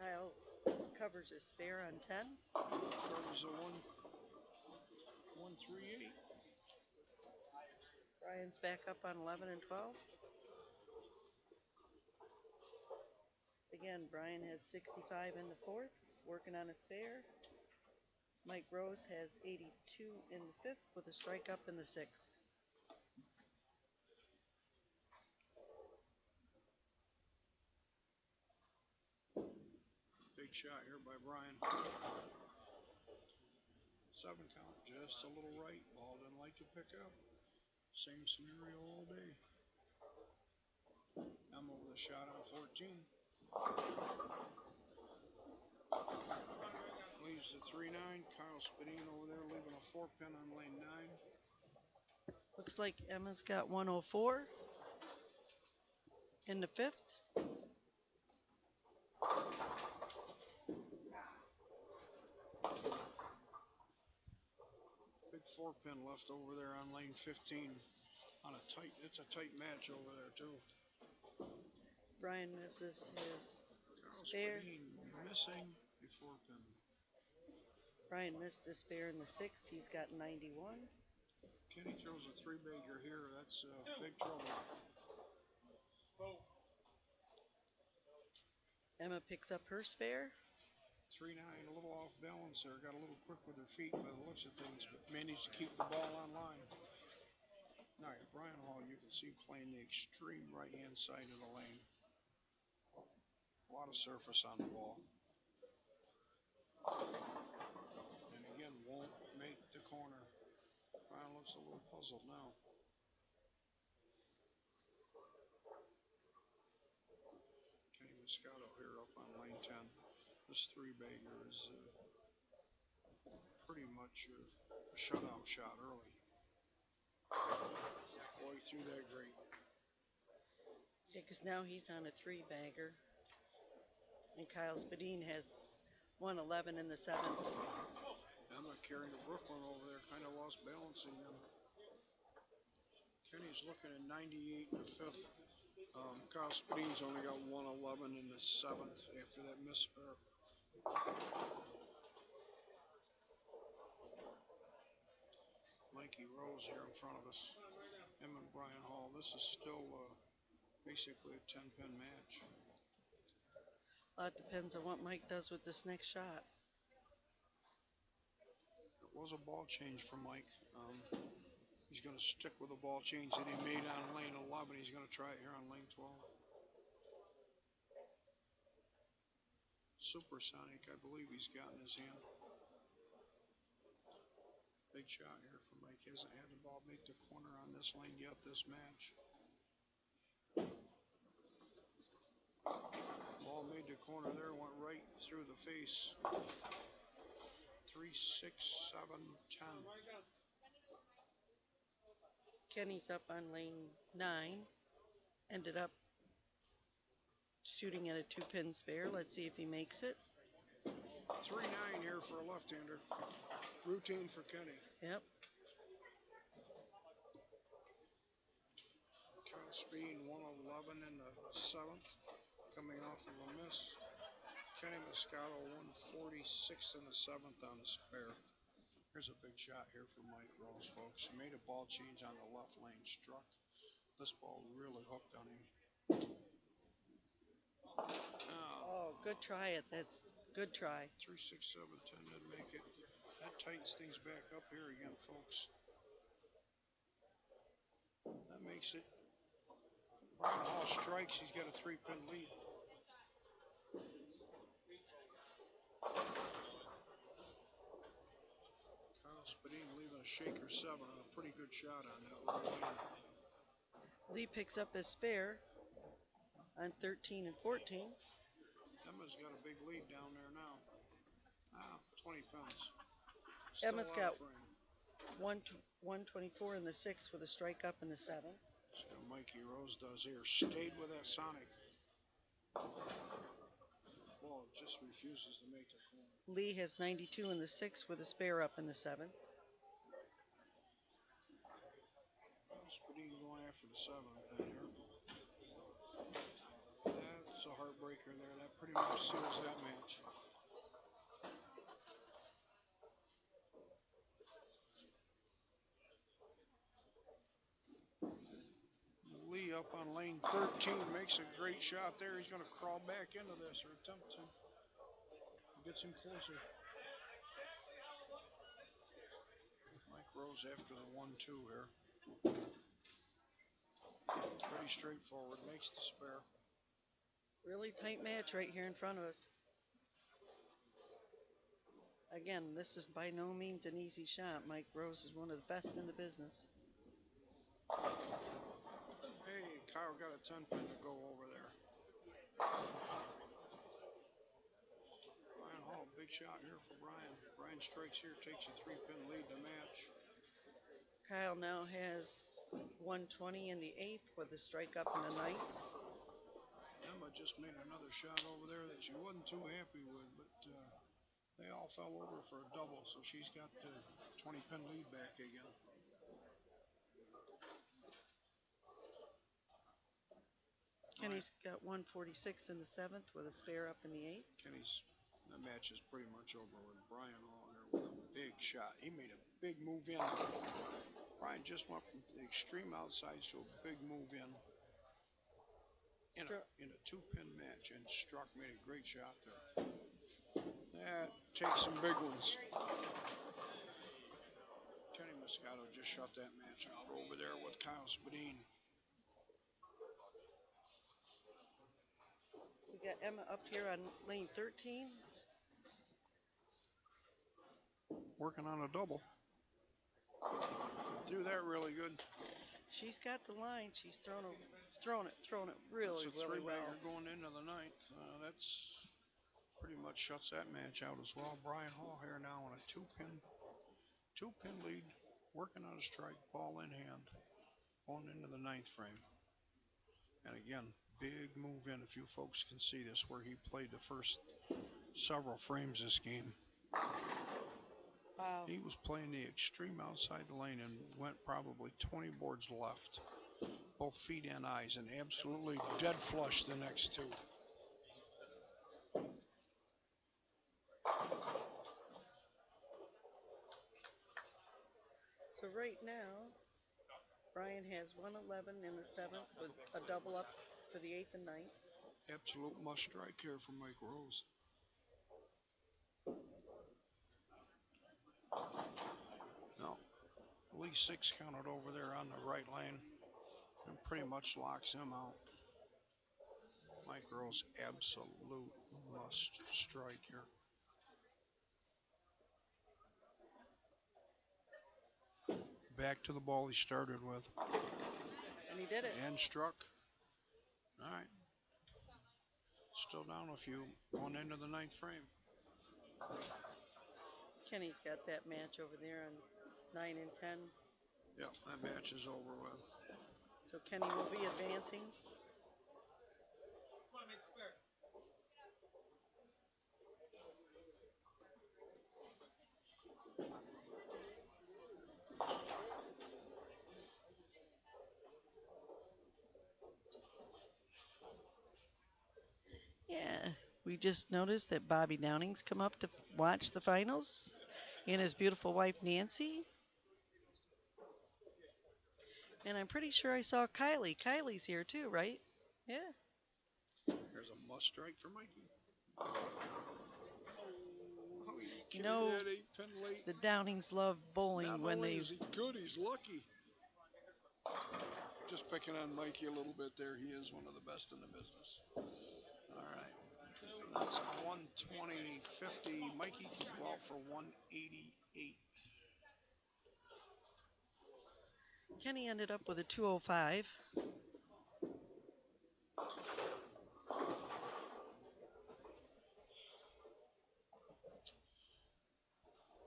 Kyle covers his spare on 10. Covers a 138. Brian's back up on 11 and 12. Again, Brian has 65 in the fourth, working on a spare. Mike Rose has 82 in the fifth with a strike up in the sixth. Big shot here by Brian. 7 count, just a little right. Ball didn't like to pick up. Same scenario all day. Emma with a shot on 14. There's the 3-9. Kyle Spadine over there leaving a 4-pin on lane 9. Looks like Emma's got 104 in the fifth. Big 4-pin left over there on lane 15. It's a tight match over there too. Brian misses his Kyle spare. Spadine missing a 4-pin. Brian missed his spare in the sixth. He's got 91. Kenny throws a 3-bagger here. That's big trouble. Emma picks up her spare. 3-9, a little off balance there. Got a little quick with her feet by the looks of things, but managed to keep the ball on line. All right, Brian Hall, you can see playing the extreme right-hand side of the lane. A lot of surface on the ball. And again, won't make the corner. Brian looks a little puzzled now. Kenny Moscato here up on lane 10. This 3-bagger is pretty much a shutout shot early. Boy, he threw that great. Yeah, because now he's on a 3-bagger. And Kyle Spadine has 111 in the seventh. Emma carrying the Brooklyn over there, kind of lost balancing him. Kenny's looking at 98 in the fifth. Kyle Spadine's only got 111 in the seventh after that misspare. Mikey Rose here in front of us. Him and Brian Hall. This is still basically a 10-pin match. A lot depends on what Mike does with this next shot. It was a ball change for Mike. He's going to stick with the ball change that he made on lane 11. He's going to try it here on lane 12. Supersonic, I believe he's got in his hand. Big shot here for Mike. He hasn't had the ball make the corner on this lane yet this match. Ball made the corner there, went right through the face. 3, 6, 7, 10. Kenny's up on lane 9. Ended up shooting at a 2-pin spare. Let's see if he makes it. 3-9 here for a left-hander. Routine for Kenny. Yep. Kyle Spadine 111 in the seventh, coming off of a miss. Kenny Moscato 146 in the seventh on the spare. Here's a big shot here for Mike Rose, folks. He made a ball change on the left lane, struck. This ball really hooked on him. Oh, good try. That's good try. 3, 6, 7, 10 didn't make it. That tightens things back up here again, folks. That makes it. Brian Hall strikes. He's got a 3-pin lead. Kyle Spadine leaving a shaker 7 on a pretty good shot on that one. Lee picks up his spare on 13 and 14. Emma's got a big lead down there now. 20 pins. Emma's got 124 in the sixth with a strike up in the seventh. See what Mikey Rose does here. Stayed with that Sonic. Ball just refuses to make the corner. Lee has 92 in the sixth with a spare up in the seventh. Spadine going after the 7th here. That's a heartbreaker there. That pretty much seals that match. Lee up on lane 13 makes a great shot there. He's going to crawl back into this or attempt to. Gets him closer. Mike Rose after the 1-2 here. Pretty straightforward. Makes the spare. Really tight match right here in front of us. Again, this is by no means an easy shot. Mike Rose is one of the best in the business. Hey, Kyle got a 10-pin to go over there. Brian Hall big shot here for Brian. Brian strikes here, takes a 3-pin lead in the match. Kyle now has 120 in the 8th with a strike up in the 9th. Emma just made another shot over there that she wasn't too happy with, but they all fell over for a double, so she's got the 20-pin lead back again. Kenny's got 146 in the 7th with a spare up in the 8th. That match is pretty much over with Brian Hall here with a big shot. He made a big move in. Brian just went from the extreme outside to a big move in a 2-pin match, and Struck made a great shot there. That takes some big ones. Kenny Moscato just shut that match out over there with Kyle Spadine. We got Emma up here on lane 13. Working on a double. Threw that really good. She's got the line. She's thrown it really, It's a really well. three-bagger going into the 9th. That's pretty much shuts that match out as well. Brian Hall here now on a 2-pin lead, working on a strike, ball in hand, going into the 9th frame. And again, big move in, if you folks can see this, where he played the first several frames this game. Wow. He was playing the extreme outside the lane and went probably 20 boards left, both feet and eyes, and absolutely dead flush the next two. So right now, Brian has 111 in the 7th with a double up for the 8th and 9th. Absolute must strike here for Mike Rose. No, at least 6 counted over there on the right lane and pretty much locks him out. Mike Rose, absolute must strike here. Back to the ball he started with. And he did it. And struck. All right. Still down a few. Going into the 9th frame. Kenny's got that match over there on 9 and 10. Yep, that match is over with. So Kenny will be advancing. Yeah, we just noticed that Bobby Downing's come up to watch the finals, and his beautiful wife Nancy. And I'm pretty sure I saw Kylie. Kylie's here too, right? Yeah. There's a must strike for Mikey. Oh, You know, that 8-pin late. the Downings love bowling Not when only they. is he good, he's lucky. Just picking on Mikey a little bit there. He is one of the best in the business. All right. That's a 120.50. Mikey can go out for 188. Kenny ended up with a 205.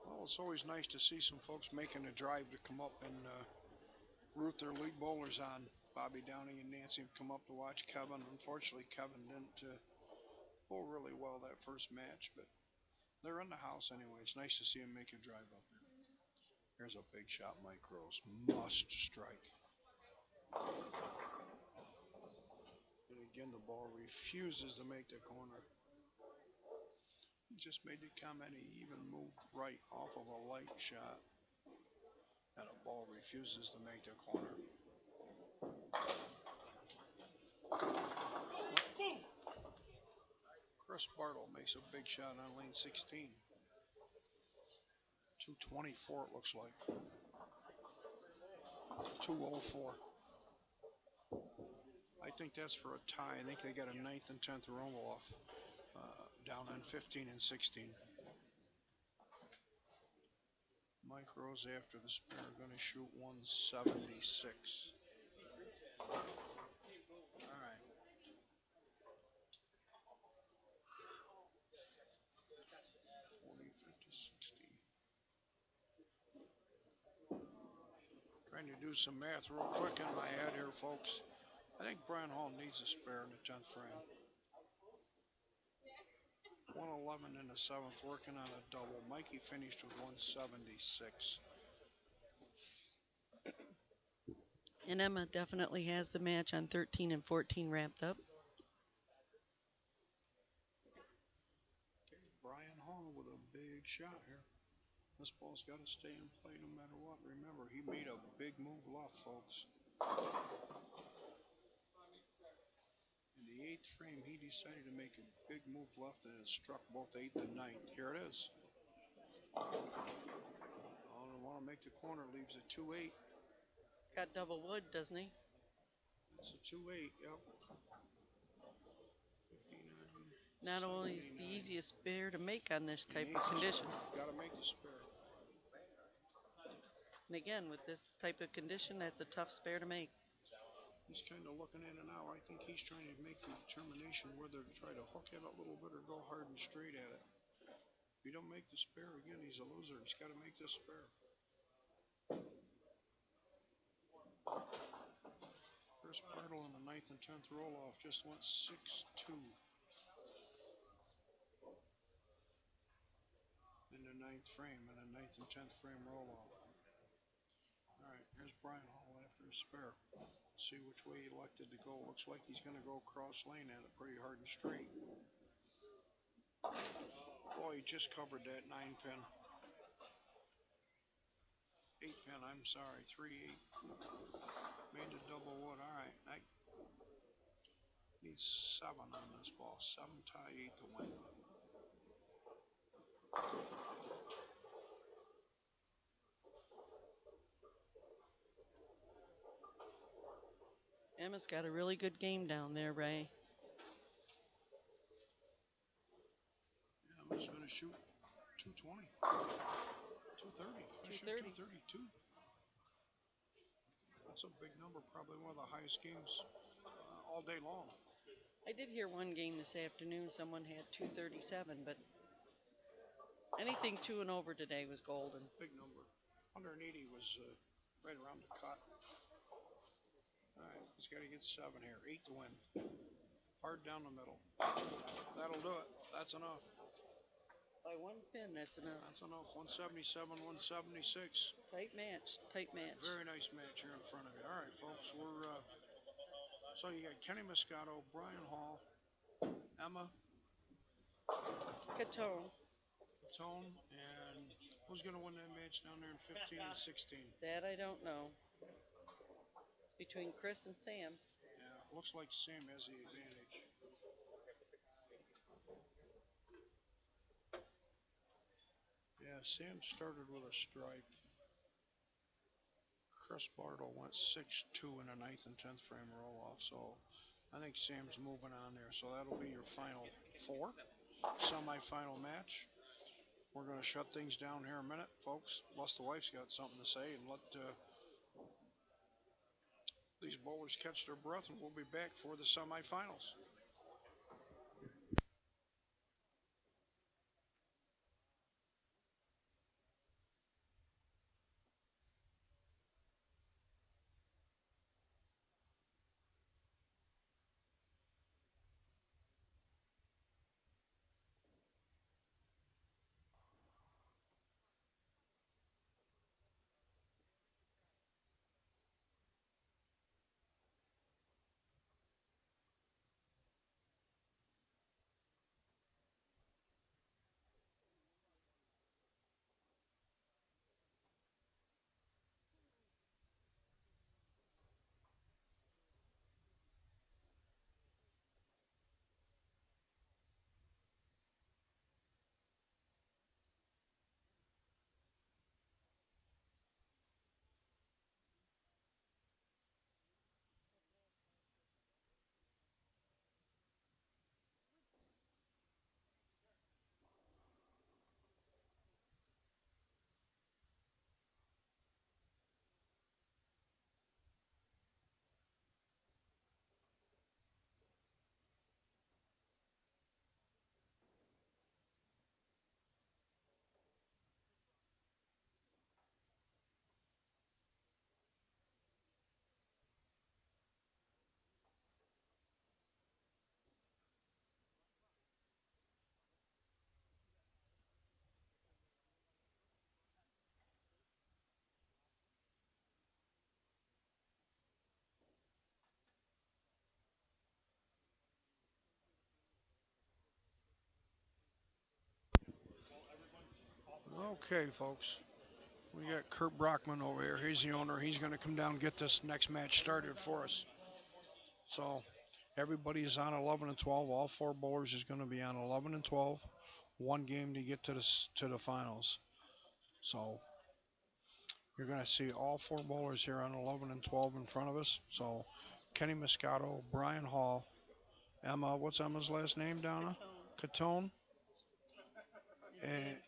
Well, it's always nice to see some folks making a drive to come up and root their league bowlers on. Bobby Downing and Nancy have come up to watch Kevin. Unfortunately, Kevin didn't bowl really well that first match, but they're in the house anyway. It's nice to see him make a drive up there. Here's a big shot, Mike Rose. Must strike. And again, the ball refuses to make the corner. He just made the comment he even moved right off of a light shot. And a ball refuses to make the corner. Chris Bartle makes a big shot on lane 16. 224 it looks like. 204. I think that's for a tie. I think they got a 9th and 10th roll-off down on 15 and 16. Mike Rose after the spare going to shoot 176. All right. to do some math real quick in my head here, folks. I think Brian Hall needs a spare in the 10th frame. 111 in the 7th, working on a double. Mikey finished with 176. And Emma definitely has the match on 13 and 14 wrapped up. Brian Hall with a big shot here. This ball's got to stay in play no matter what. Remember, he made a big move left, folks. In the 8th frame, he decided to make a big move left and it struck both 8th and 9th. Here it is. Oh, I want to make the corner, leaves a 2-8. Got double wood, doesn't he? It's a 2-8, yep. 59. Not only is the easiest spare to make on this type of condition. Got to make the spare. And again, with this type of condition, that's a tough spare to make. He's kind of looking in and out. I think he's trying to make the determination whether to try to hook it a little bit or go hard and straight at it. If you don't make the spare, again, he's a loser. He's got to make this spare. Chris Bartle in the 9th and 10th roll-off just went 6-2. In the 9th frame, and a 9th and 10th frame roll-off. All right, here's Brian Hall after a spare. Let's see which way he elected to go. Looks like he's going to go cross lane at it pretty hard and straight. Boy, he just covered that 9-pin. 8-pin, I'm sorry, 3-8. Made the double wood. All right, I need 7 on this ball. 7 tie 8 to win. Emma's got a really good game down there, Ray. Yeah, Emma's going to shoot 220. 230. 232. That's a big number, probably one of the highest games all day long. I did hear one game this afternoon, someone had 237, but anything 2 and over today was golden. Big number. 180 was right around the cut. All right, he's got to get 7 here. 8 to win. Hard down the middle. That'll do it. That's enough. By 1 pin, that's enough. That's enough. 177, 176. Tight match, tight match. Very nice match here in front of you. All right, folks, we're so you got Kenny Moscato, Brian Hall, Emma Catone. and who's going to win that match down there in 15 and 16? That I don't know. It's between Chris and Sam. Yeah, looks like Sam has the advantage. Yeah, Sam started with a stripe. Chris Bartle went 6-2 in the 9th and 10th frame roll-off, so I think Sam's moving on there. So that'll be your final 4 semi-final match. We're going to shut things down here in a minute, folks, unless the wife's got something to say, and let these bowlers catch their breath, and we'll be back for the semifinals. Okay, folks. We got Kurt Brockman over here. He's the owner. He's going to come down and get this next match started for us. So everybody's on 11 and 12. All four bowlers is going to be on 11 and 12. One game to get to the finals. So you're going to see all four bowlers here on 11 and 12 in front of us. So Kenny Moscato, Brian Hall, Emma, what's Emma's last name, Donna? Catone.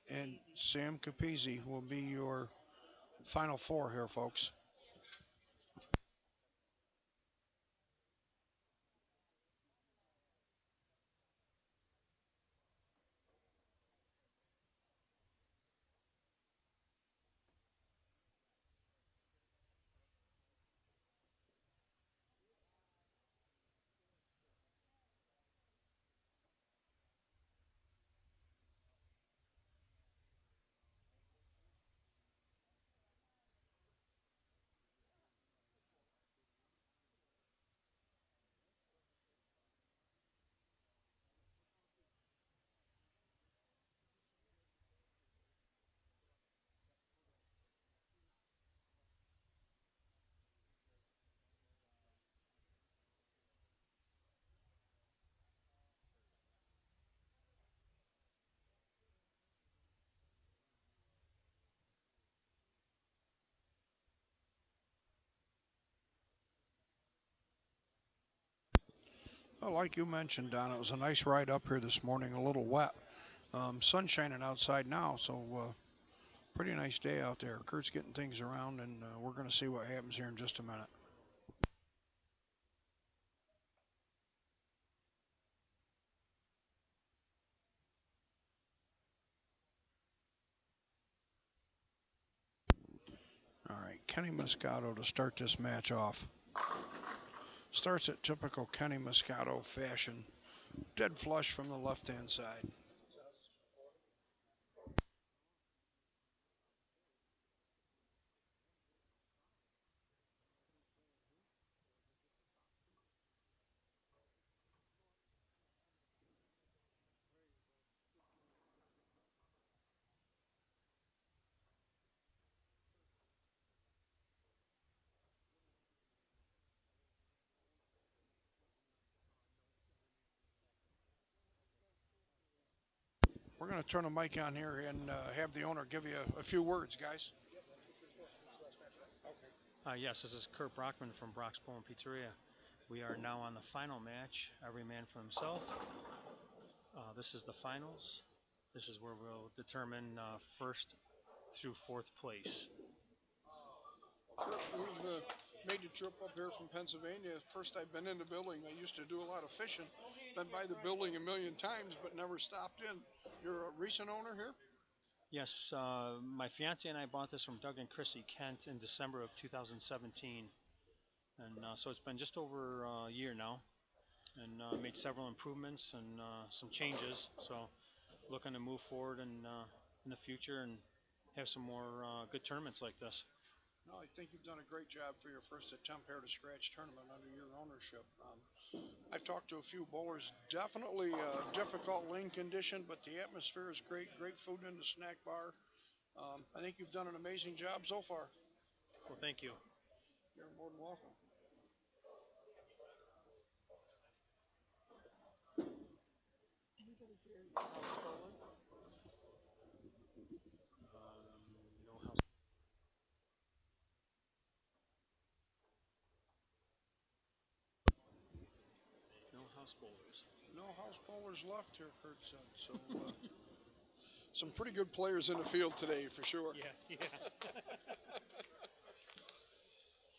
And Sam Capizzi will be your final four here, folks. Well, like you mentioned, Donna, it was a nice ride up here this morning, a little wet. Sun shining outside now, so pretty nice day out there. Kurt's getting things around, and we're going to see what happens here in just a minute. All right, Kenny Moscato to start this match off. Starts at typical Kenny Moscato fashion. Dead flush from the left-hand side. We're going to turn the mic on here and have the owner give you a few words, guys. Yes, this is Kurt Brockman from Brock's Bowl and Pizzeria. We are now on the final match, every man for himself. This is the finals. This is where we'll determine first through fourth place. We've made the trip up here from Pennsylvania. First I've been in the building. I used to do a lot of fishing. Been by the building a million times, but never stopped in. You're a recent owner here? Yes, my fiance and I bought this from Doug and Chrissy Kent in December of 2017. And so it's been just over a year now, and made several improvements and some changes. So looking to move forward in the future and have some more good tournaments like this. No, I think you've done a great job for your first attempt here to scratch tournament under your ownership. I've talked to a few bowlers. Definitely a difficult lane condition, but the atmosphere is great. Great food in the snack bar. I think you've done an amazing job so far. Well, thank you. You're more than welcome. No house bowlers. No house bowlers left here, Kurt said. So some pretty good players in the field today, for sure. Yeah.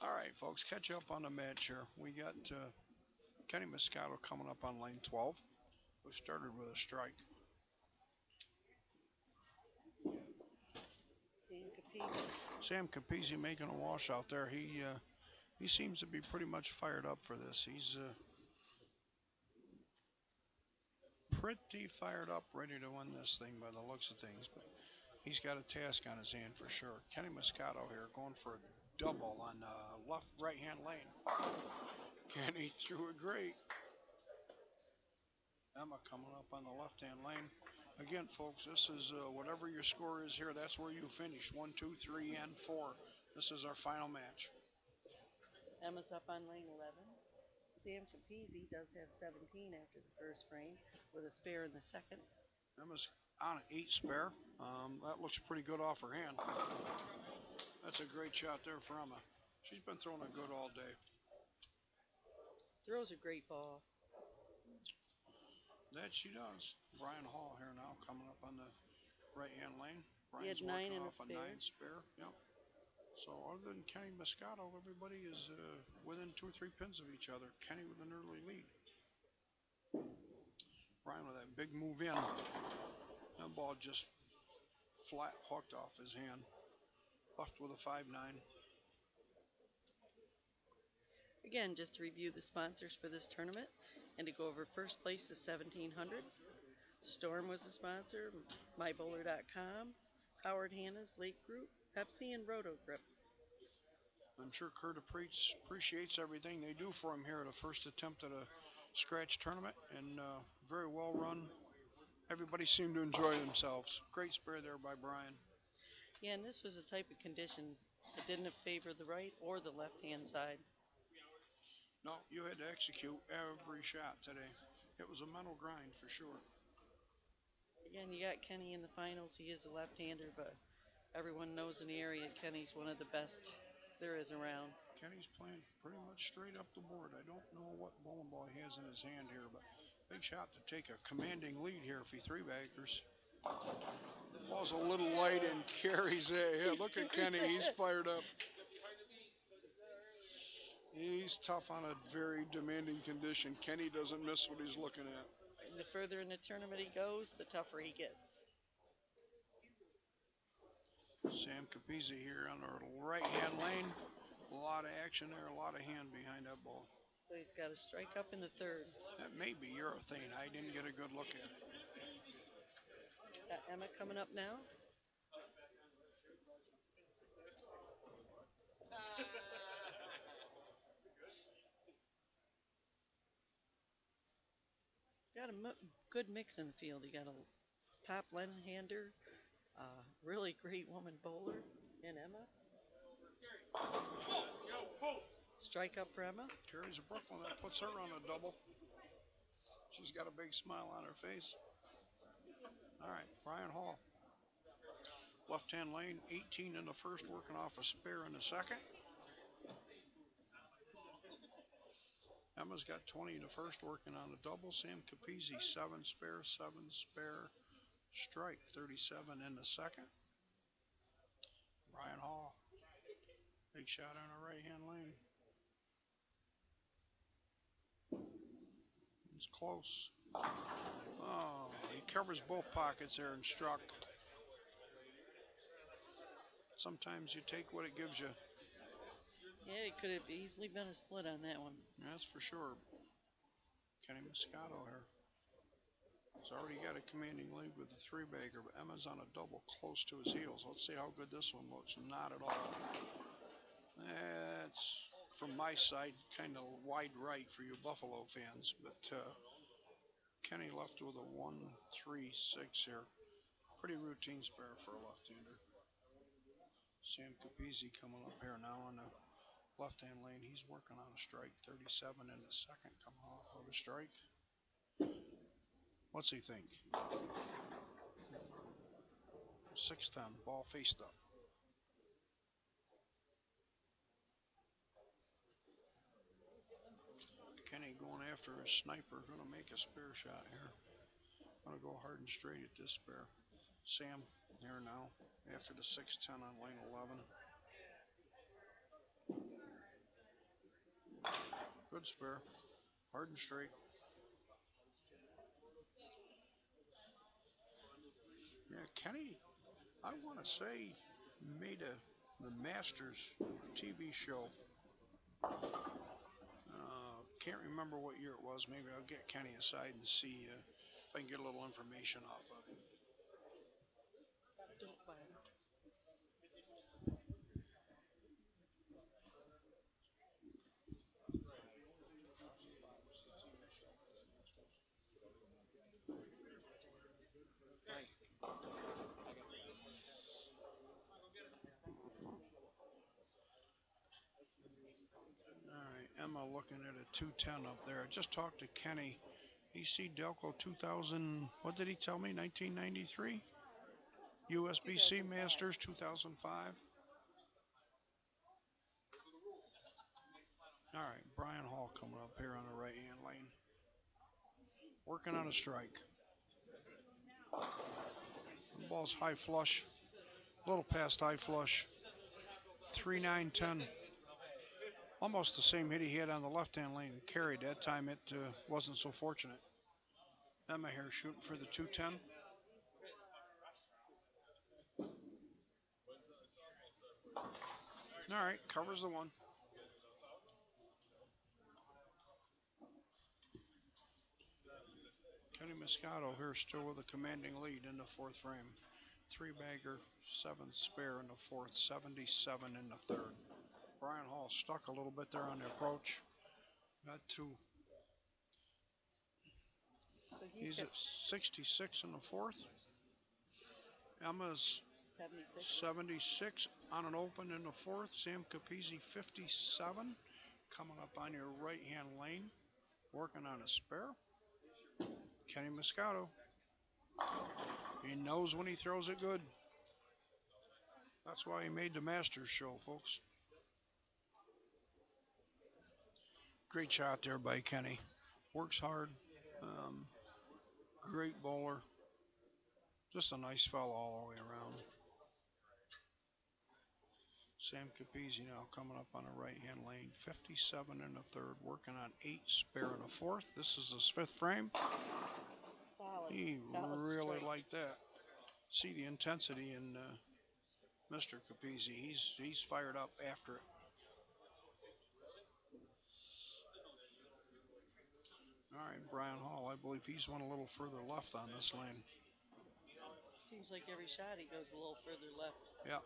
All right, folks, catch up on the match here. We got Kenny Moscato coming up on lane 12, who started with a strike. Sam Capizzi making a wash out there. He seems to be pretty much fired up for this. He's pretty fired up, ready to win this thing by the looks of things. But he's got a task on his hand for sure. Kenny Moscato here going for a double on right-hand lane. Kenny threw it great. Emma coming up on the left-hand lane. Again, folks, this is whatever your score is here. That's where you finish. 1, 2, 3, and 4. This is our final match. Emma's up on lane 11. Sam Capizzi does have 17 after the first frame with a spare in the second. Emma's on an 8 spare. That looks pretty good off her hand. That's a great shot there for Emma. She's been throwing it good all day. Throws a great ball. That she does. Brian Hall here now coming up on the right-hand lane. He had Brian's 9 working in a off a spare. 9 spare. Yep. So other than Kenny Moscato, everybody is within 2 or 3 pins of each other. Kenny with an early lead. Brian with that big move in. That ball just flat hooked off his hand. Left with a 5-9. Again, just to review the sponsors for this tournament and to go over first place is 1700. Storm was a sponsor, mybowler.com, Howard Hanna's Lake Group, Pepsi, and Roto Grip. I'm sure Kurt appreciates everything they do for him here at a first attempt at a scratch tournament, and very well run. Everybody seemed to enjoy themselves. Great spare there by Brian. Yeah, and this was a type of condition that didn't favor the right or the left-hand side. No, you had to execute every shot today. It was a mental grind for sure. Again, you got Kenny in the finals. He is a left-hander, but everyone knows in the area Kenny's one of the best there is around. Kenny's playing pretty much straight up the board. I don't know what bowling ball he has in his hand here, but big shot to take a commanding lead here if he three-baggers. Ball's a little light and carries it. Yeah, look at Kenny. He's fired up. He's tough on a very demanding condition. Kenny doesn't miss what he's looking at. And the further in the tournament he goes, the tougher he gets. Sam Capizzi here on our right-hand lane. A lot of action there, a lot of hand behind that ball. So he's got to strike up in the third. That may be urethane. I didn't get a good look at it. Got Emma coming up now. Got a good mix in the field. You got a top left-hander, really great woman bowler in Emma. Strike up for Emma. Carries a Brooklyn. That puts her on a double. She's got a big smile on her face. All right, Brian Hall. Left-hand lane, 18 in the first, working off a spare in the second. Emma's got 20 in the first, working on a double. Sam Capizzi, 7 spare, strike, 37 in the second. Brian Hall, big shot on the right-hand lane. It's close. Oh, he covers both pockets there and struck. Sometimes you take what it gives you. Yeah, it could have easily been a split on that one. That's for sure. Kenny Moscato here. He's already got a commanding lead with the three-bagger, but Emma's on a double close to his heels. Let's see how good this one looks. Not at all. That's, from my side, kind of wide right for you Buffalo fans, but Kenny left with a 1-3-6 here. Pretty routine spare for a left-hander. Sam Capizzi coming up here now on the left-hand lane. He's working on a strike. 37 in the second, coming off of a strike. What's he think? 6-10, ball faced up. Kenny going after a sniper, gonna make a spare shot here. Gonna go hard and straight at this spare. Sam here now after the 6-10 on lane 11. Good spare, hard and straight. Yeah, Kenny, I want to say, made the Masters TV show. Can't remember what year it was. Maybe I'll get Kenny aside and see if I can get a little information off of him. Don't bite. Emma looking at a 210 up there. I just talked to Kenny. EC Delco 2000, what did he tell me? 1993? USBC 2005. Masters 2005. All right, Brian Hall coming up here on the right hand lane. Working on a strike. The ball's high flush. A little past high flush. 3-9-10. Almost the same hit he had on the left-hand lane. Carried that time. It wasn't so fortunate. Emma here shooting for the 210. All right, covers the one. Kenny Moscato here still with a commanding lead in the fourth frame. 3-bagger, 7 spare in the fourth, 77 in the third. Brian Hall stuck a little bit there on the approach. Got 2. So He's at 66 in the fourth. Emma's 76. 76 on an open in the fourth. Sam Capizzi 57. Coming up on your right hand lane. Working on a spare. Kenny Moscato. He knows when he throws it good. That's why he made the Masters show, folks. Great shot there by Kenny. Works hard. Great bowler. Just a nice fellow all the way around. Sam Capizzi now coming up on the right-hand lane. 57 in the third. Working on 8 spare in the fourth. This is his 5th frame. Solid. He solid really strike. liked that. See the intensity in Mr. Capizzi. He's fired up after it. All right, Brian Hall. I believe he's went a little further left on this lane. Seems like every shot he goes a little further left. Yeah.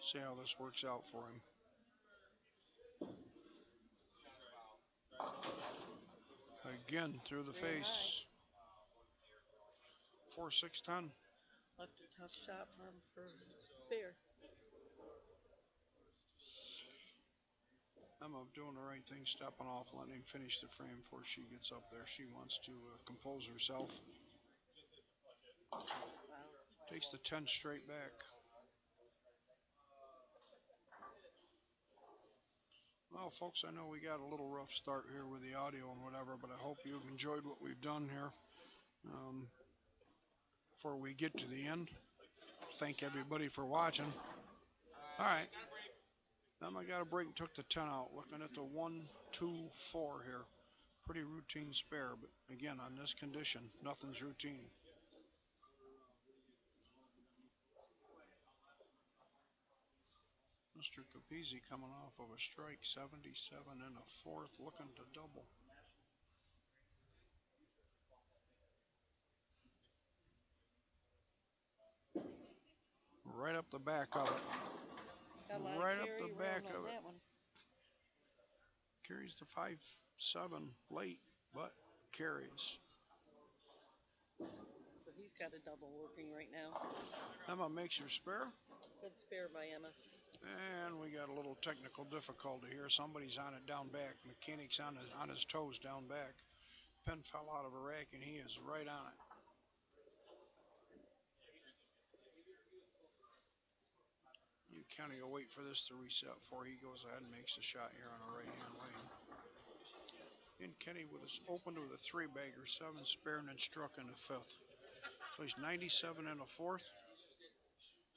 See how this works out for him. Again, through the Very face. 4-6-10. Left a tough shot for him for spare. Emma doing the right thing, stepping off, letting him finish the frame before she gets up there. She wants to compose herself. Wow. Takes the 10 straight back. Well, folks, I know we got a little rough start here with the audio and whatever, but I hope you've enjoyed what we've done here. Before we get to the end, thank everybody for watching. All right. Emma got a break and took the 10 out. Looking at the 1, 2, 4 here. Pretty routine spare, but again, on this condition, nothing's routine. Mr. Capizzi coming off of a strike, 77 in the fourth, looking to double. Right up the back of it. Got a lot Right of up carry the back around of on it. that one. Carries the 5-7 late, but carries. So he's got a double working right now. Emma makes her spare. Good spare by Emma. And we got a little technical difficulty here. Somebody's on it down back. Mechanic's on his toes down back. Pen fell out of a rack and he is right on it. Kenny will wait for this to reset before he goes ahead and makes the shot here on the right-hand lane. And Kenny with his opened with a 3-bagger, 7 spare, and then struck in the 5th. So he's 97 in the 4th.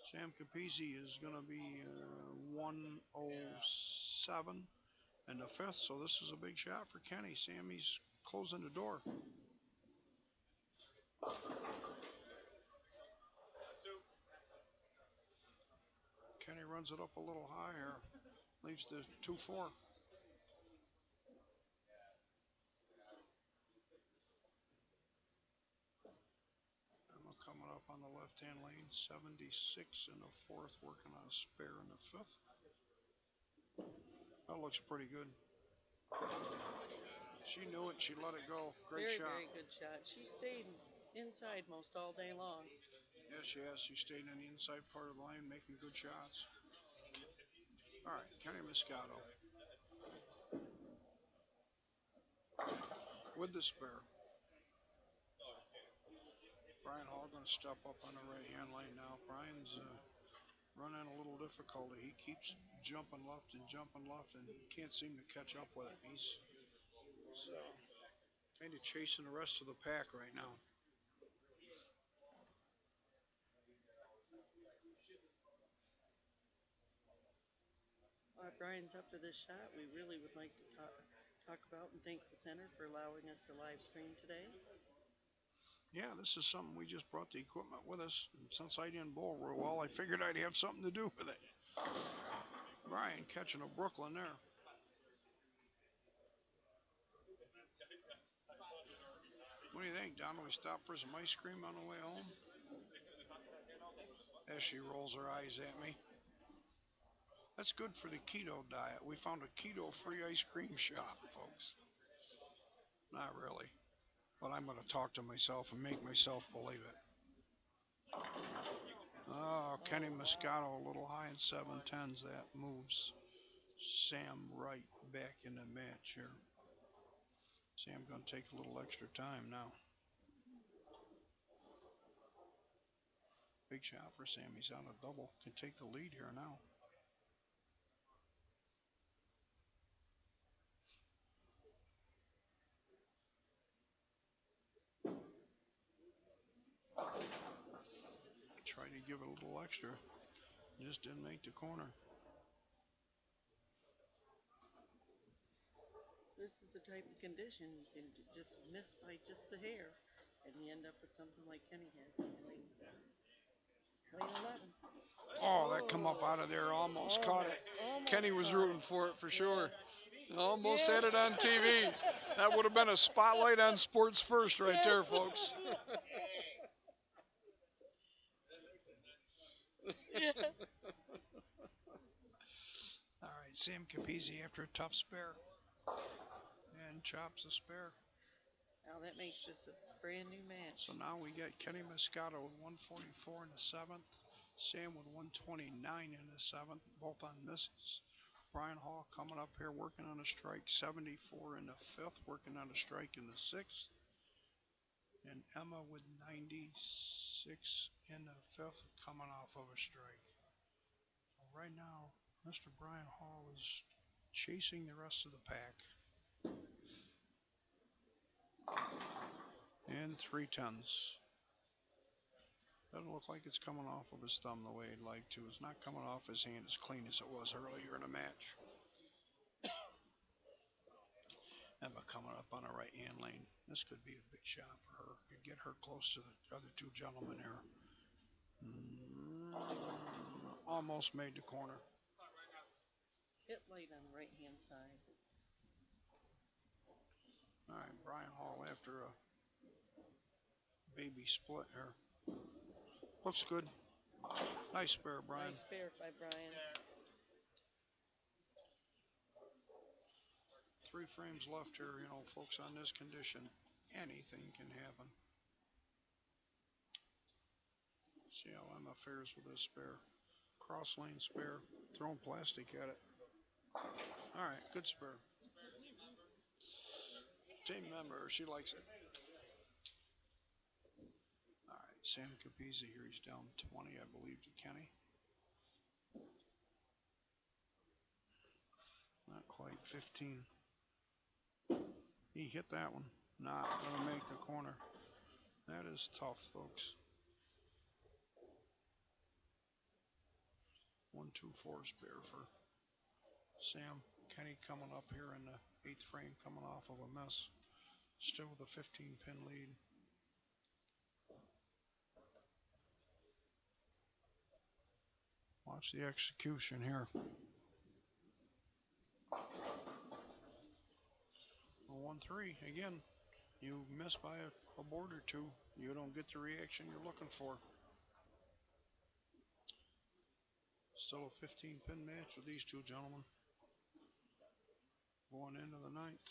Sam Capizzi is going to be 107 in the 5th. So this is a big shot for Kenny. Sammy's closing the door. Kenny runs it up a little higher, leaves the 2-4. Emma coming up on the left-hand lane, 76 in the 4th, working on a spare in the 5th. That looks pretty good. She knew it, she let it go. Great Very, shot. very good shot. She stayed inside most all day long. Yes, she has. She stayed in the inside part of the lane, making good shots. All right, Kenny Moscato with the spare. Brian Hall going to step up on the right hand lane now. Brian's running a little difficulty. He keeps jumping left and can't seem to catch up with it. He's kind of chasing the rest of the pack right now. While Brian's up to this shot, we really would like to talk about and thank the center for allowing us to live stream today. Yeah, this is something we just brought the equipment with us. And since I didn't bowl real well, I figured I'd have something to do with it. Brian catching a Brooklyn there. What do you think, Don? We stop for some ice cream on the way home? As she rolls her eyes at me. That's good for the keto diet. We found a keto-free ice cream shop, folks. Not really. But I'm going to talk to myself and make myself believe it. Oh, Kenny Moscato a little high in 7/10s. That moves Sam Wright back in the match here. Sam going to take a little extra time now. Big shot for Sam. He's on a double. Can take the lead here now. Tried to give it a little extra. Just didn't make the corner. This is the type of condition you can just miss by just a hair, and you end up with something like Kenny had. Lane 11. Oh, that come up out of there. Almost caught it. Almost Kenny was caught rooting it. for it for sure. Almost had it on TV. That would have been a spotlight on Sports First right there, folks. All right, Sam Capizzi after a tough spare. And chops a spare. Now that makes this a brand new match. So now we get Kenny Moscato with 144 in the 7th. Sam with 129 in the 7th, both on misses. Brian Hall coming up here working on a strike, 74 in the 5th, working on a strike in the 6th. And Emma with 96 in the 5th, coming off of a strike. So right now, Mr. Brian Hall is chasing the rest of the pack. And 3/10s. Doesn't look like it's coming off of his thumb the way he'd like to. It's not coming off his hand as clean as it was earlier in the match. Emma coming up on a right hand lane. This could be a big shot for her. Could get her close to the other two gentlemen here. Almost made the corner. Hit light on the right hand side. All right, Brian Hall after a baby split here. Looks good. Nice spare, Brian. Nice spare by Brian. 3 frames left here, you know, folks, on this condition. Anything can happen. See how Emma fares with this spare. Cross lane spare. Throwing plastic at it. All right, good spare. Team member, she likes it. All right, Sam Capizzi here. He's down 20, I believe, to Kenny. Not quite 15. He hit that one. Not going to make the corner. That is tough, folks. 1-2-4 spare for Sam. Kenny coming up here in the 8th frame, coming off of a miss. Still with a 15-pin lead. Watch the execution here. 1-3. Again, you miss by a board or two, you don't get the reaction you're looking for. Still a 15-pin match with these two gentlemen. Going into the 9th.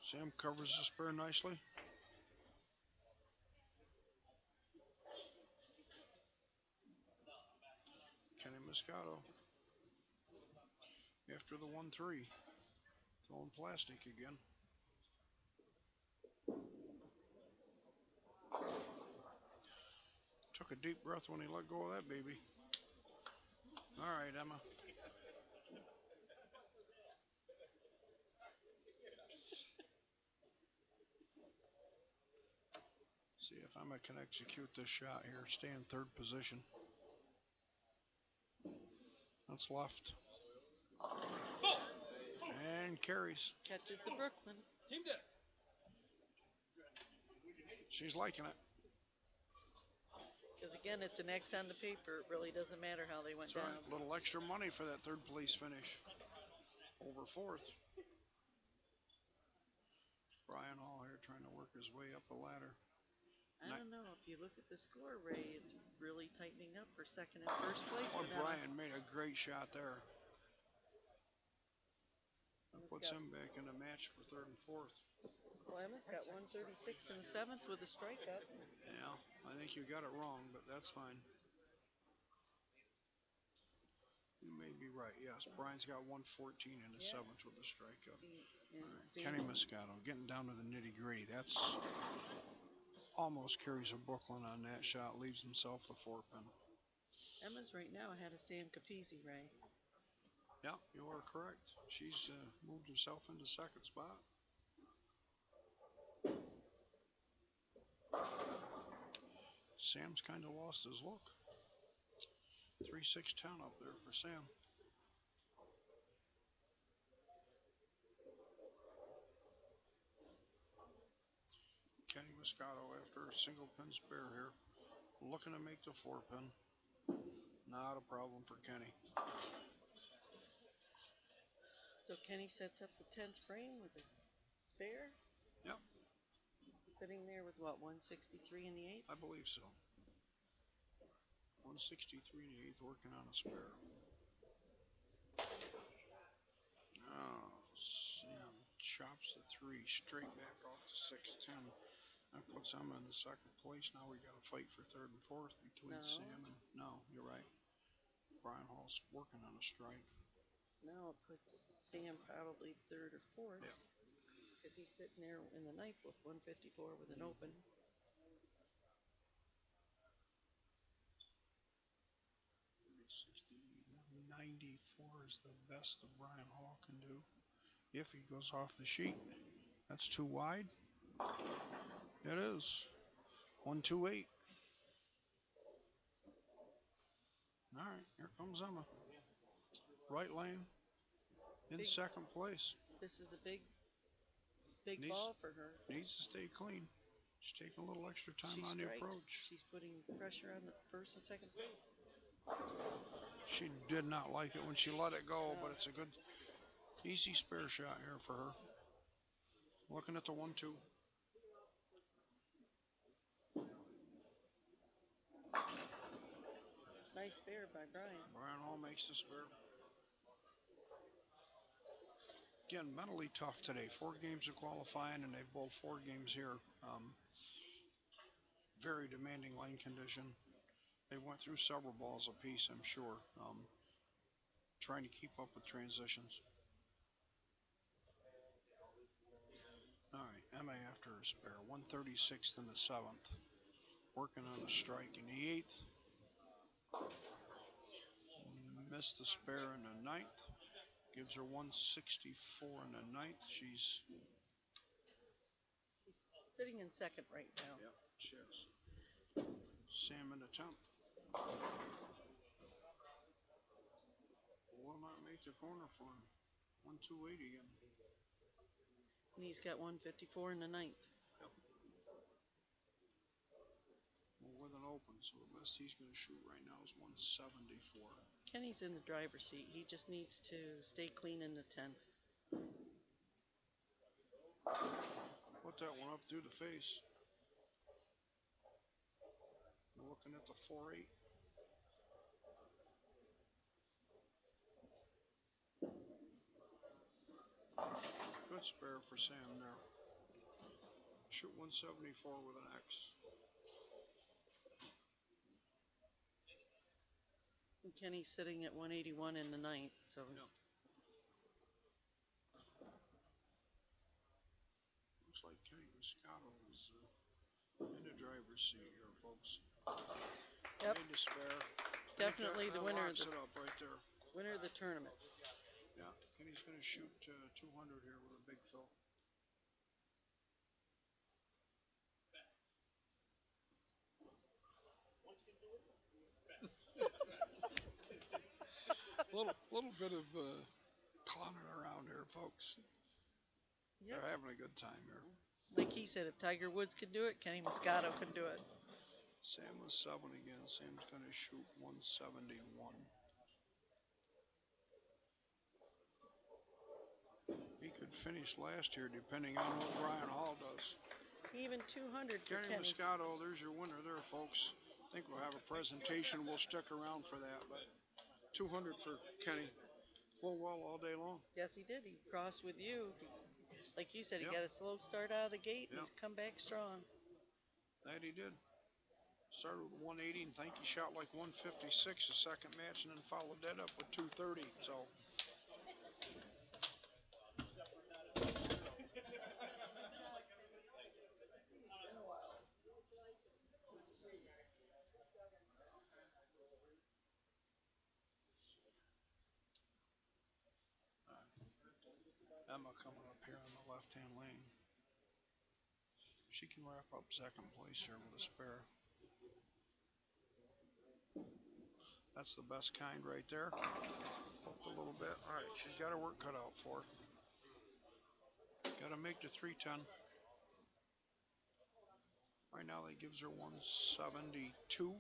Sam covers the spare nicely. Moscato. After the 1-3. Throwing plastic again. Took a deep breath when he let go of that baby. All right, Emma. See if Emma can execute this shot here. Stay in third position. That's left. And carries. Catches the Brooklyn. She's liking it. Because again, it's an X on the paper. It really doesn't matter how they went That's down. right. A little extra money for that third place finish. Over fourth. Brian Hall here trying to work his way up the ladder. I don't know. If you look at the score, Ray, it's really tightening up for second and first place. Oh, with Emma. Brian made a great shot there. That puts him back in the match for third and fourth. Well, Emma's got 136 in the seventh with a strikeout. Yeah, I think you got it wrong, but that's fine. You may be right. Yes, Brian's got 114 in the seventh with a strikeout. And Kenny Moscato getting down to the nitty gritty. That's almost carries a Brooklyn on that shot. Leaves himself the 4-pin. Emma's right now ahead of Sam Capizzi, Ray. Yeah, you are correct. She's moved herself into second spot. Sam's kind of lost his look. 3-6-10 up there for Sam. Kenny Moscato after a single pin spare here. Looking to make the 4-pin. Not a problem for Kenny. So Kenny sets up the 10th frame with a spare. Yep. Sitting there with what, 163 in the 8th? I believe so. 163 in the 8th, working on a spare. Oh, Sam chops the 3 straight back off to 6-10. That puts Emma in the second place. Now we got to fight for third and fourth between Sam and... No, you're right. Brian Hall's working on a strike. No, it puts Sam probably third or fourth. Yeah. Because he's sitting there in the ninth with 154 with an open. 94 is the best that Brian Hall can do. If he goes off the sheet. That's too wide. It is. 128. All right, here comes Emma. Right lane in Big. second place. This is a big Needs- ball for her. Needs to stay clean. She's taking a little extra time She on the strikes. approach. She's putting pressure on the first and second base. She did not like it when she let it go, No. but it's a good, easy spare shot here for her. Looking at the 1-2. Nice spare by Brian. Brian Hall makes the spare. Again, mentally tough today. 4 games of qualifying, and they've bowled 4 games here. Very demanding lane condition. They went through several balls apiece, I'm sure. Trying to keep up with transitions. All right, Emma after her spare. 136th in the 7th. Working on a strike in the 8th. Missed the spare in the 9th. Gives her 164 in the 9th. She's Sitting in second right now. Yep, she is. Sam in the 10th. Will not make the corner for him. 128 again. And he's got 154 in the 9th. Well, with an open, so the best he's going to shoot right now is 174. Kenny's in the driver's seat. He just needs to stay clean in the 10th. Put that one up through the face. We're looking at the 4-8. Good spare for Sam there. Shoot 174 with an X. And Kenny's sitting at 181 in the ninth, so Yep. Looks like Kenny Moscato is in the driver's seat here, folks. Yep. Made to spare. Definitely that the winner of locks the it up right there. winner of the tournament. Yeah, Kenny's going to shoot 200 here with a big fill. little bit of clowning around here, folks. Yep. They're having a good time here. Like he said, if Tiger Woods could do it, Kenny Moscato can do it. Sam was 7 again. Sam's going to shoot 171. He could finish last year depending on what Brian Hall does. Even 200 for Kenny Kenny. Moscato, there's your winner there, folks. I think we'll have a presentation. We'll stick around for that, but 200 for Kenny. Well, all day long. Yes, he did. He crossed with you. Like you said, he Yep. got a slow start out of the gate and Yep. he's come back strong. That he did. Started with 180 and think he shot like 156 the second match and then followed that up with 230. So Emma coming up here on the left-hand lane. She can wrap up second place here with a spare. That's the best kind right there. Hooked a little bit. All right, she's got her work cut out for her. Got to make the 310. Right now that gives her 172. Yeah.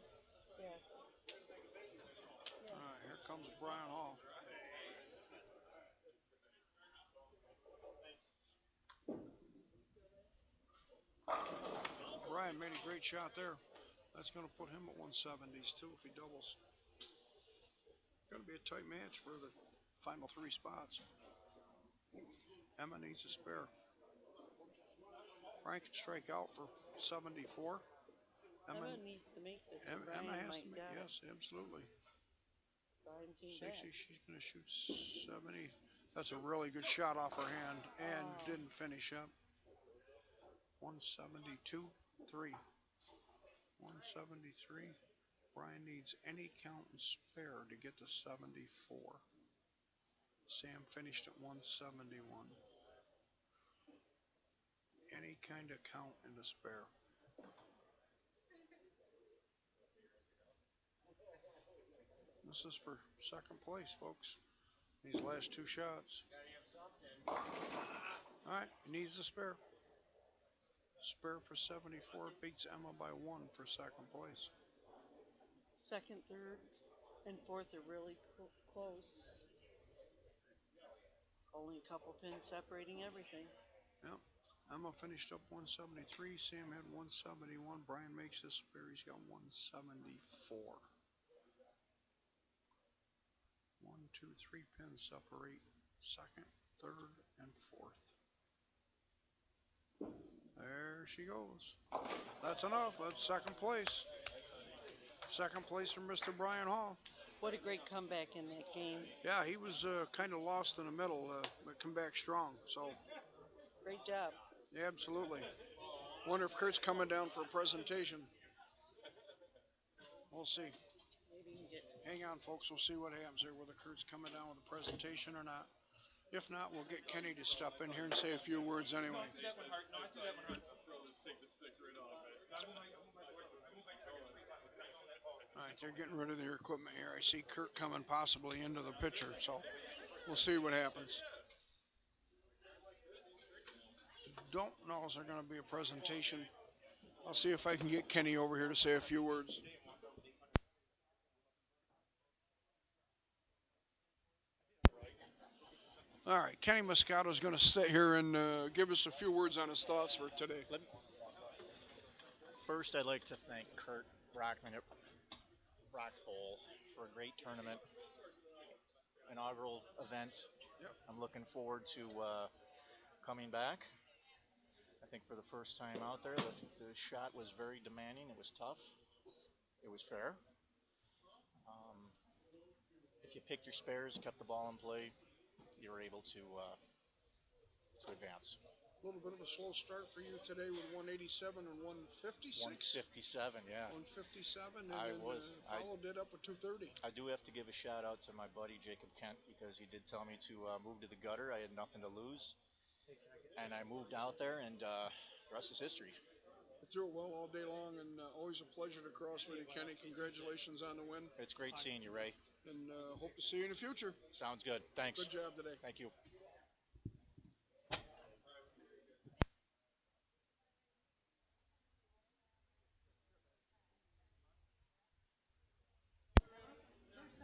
All right, here comes Brian Hall. Brian made a great shot there. That's going to put him at 170s too if he doubles. Going to be a tight match for the final 3 spots. Emma needs a spare. Brian can strike out for 74. Emma needs to make this. Emma has to make, yes, absolutely. Brian came 60, back. she's going to shoot 70. That's a really good shot off her hand and didn't finish up. 172, 3. 173. Brian needs any count and spare to get to 74. Sam finished at 171. Any kind of count and a spare. This is for second place, folks. These last 2 shots. All right, needs a spare. Spare for 74 beats Emma by 1 for second place. Second, third, and fourth are really close. Only a couple pins separating everything. Yep. Emma finished up 173. Sam had 171. Brian makes his spare. He's got 174. 1, 2, 3 pins separate second, third, and fourth. There she goes. That's enough. That's second place. Second place for Mr. Brian Hall. What a great comeback in that game. Yeah, he was kind of lost in the middle, but come back strong. So Great job. yeah, absolutely. Wonder if Kurt's coming down for a presentation. We'll see. Maybe you can get. Hang on, folks. We'll see what happens here, whether Kurt's coming down with a presentation or not. If not, we'll get Kenny to step in here and say a few words anyway. All right, they're getting rid of their equipment here. I see Kurt coming possibly into the picture, so we'll see what happens. Don't know if there's going to be a presentation. I'll see if I can get Kenny over here to say a few words. All right, Kenny Moscato is going to sit here and give us a few words on his thoughts for today. First, I'd like to thank Kurt Brockman at Rock Bowl for a great tournament, inaugural event. Yep. I'm looking forward to coming back. I think for the first time out there, the shot was very demanding. It was tough. It was fair. if you picked your spares, kept the ball in play, you were able to advance. A little bit of a slow start for you today with 187 and 156. 157, yeah. 157, and I then followed it up with 230. I do have to give a shout out to my buddy Jacob Kent because he did tell me to move to the gutter. I had nothing to lose, and I moved out there, and the rest is history. You threw it well all day long, and always a pleasure to cross with you, Kenny. Congratulations on the win, It's great seeing you, Ray. and hope to see you in the future. Sounds good. Thanks. Good job today. Thank you.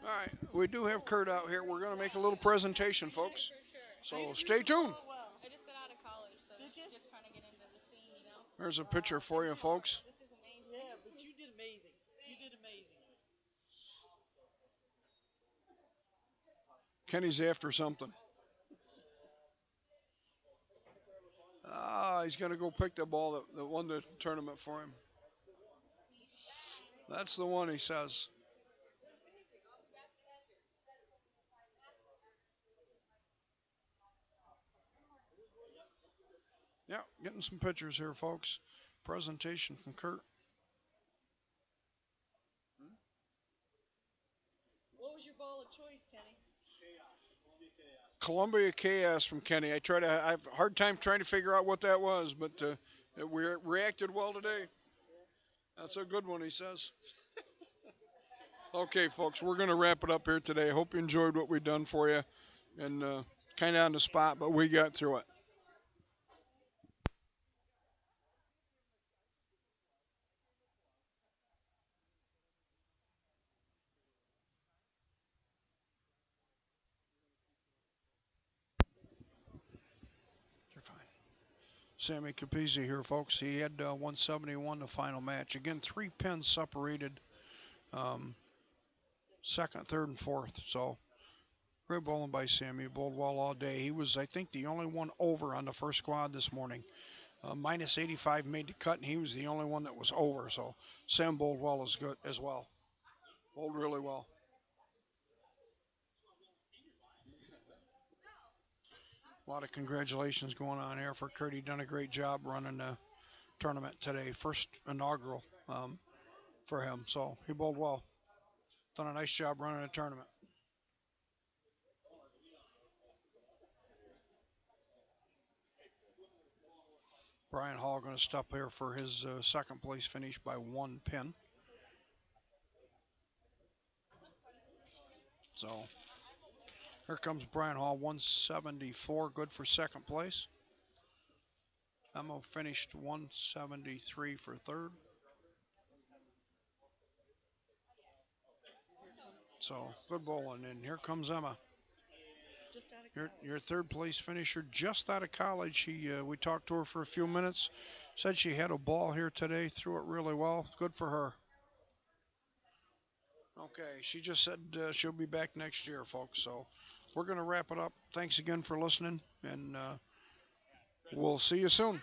All right, we do have Kurt out here. We're going to make a little presentation, folks. So stay tuned. I just got out of college, so just trying to get into the scene, you know. There's a picture for you, folks. This is amazing. Yeah, but you did amazing. You did amazing. Kenny's after something. He's going to go pick the ball that won the tournament for him. That's the one, he says. Yeah, getting some pictures here, folks. Presentation from Kurt. What was your ball of choice, Kenny? Columbia Chaos from Kenny. I have a hard time trying to figure out what that was, but we reacted well today. That's a good one, he says. Okay, folks, we're going to wrap it up here today. Hope you enjoyed what we've done for you. And kind of on the spot, but we got through it. You're fine. Sammy Capizzi here, folks. He had 171 the final match. Again, 3 pins separated second, third, and fourth. So great bowling by Sammy. Bowled well all day. He was, I think, the only one over on the first squad this morning. Minus 85 made the cut, and he was the only one that was over. So Sam bowled well as well. Bowled really well. A lot of congratulations going on here for Kurt. He done a great job running the tournament today. First inaugural for him. So he bowled well. Done a nice job running the tournament. Brian Hall going to step here for his second place finish by 1 pin. So here comes Brian Hall, 174, good for second place. Emma finished 173 for third. So good bowling, and here comes Emma. Your third place finisher, just out of college. We talked to her for a few minutes. Said she had a ball here today, threw it really well. Good for her. Okay, she just said she'll be back next year, folks. So we're going to wrap it up. Thanks again for listening, and we'll see you soon.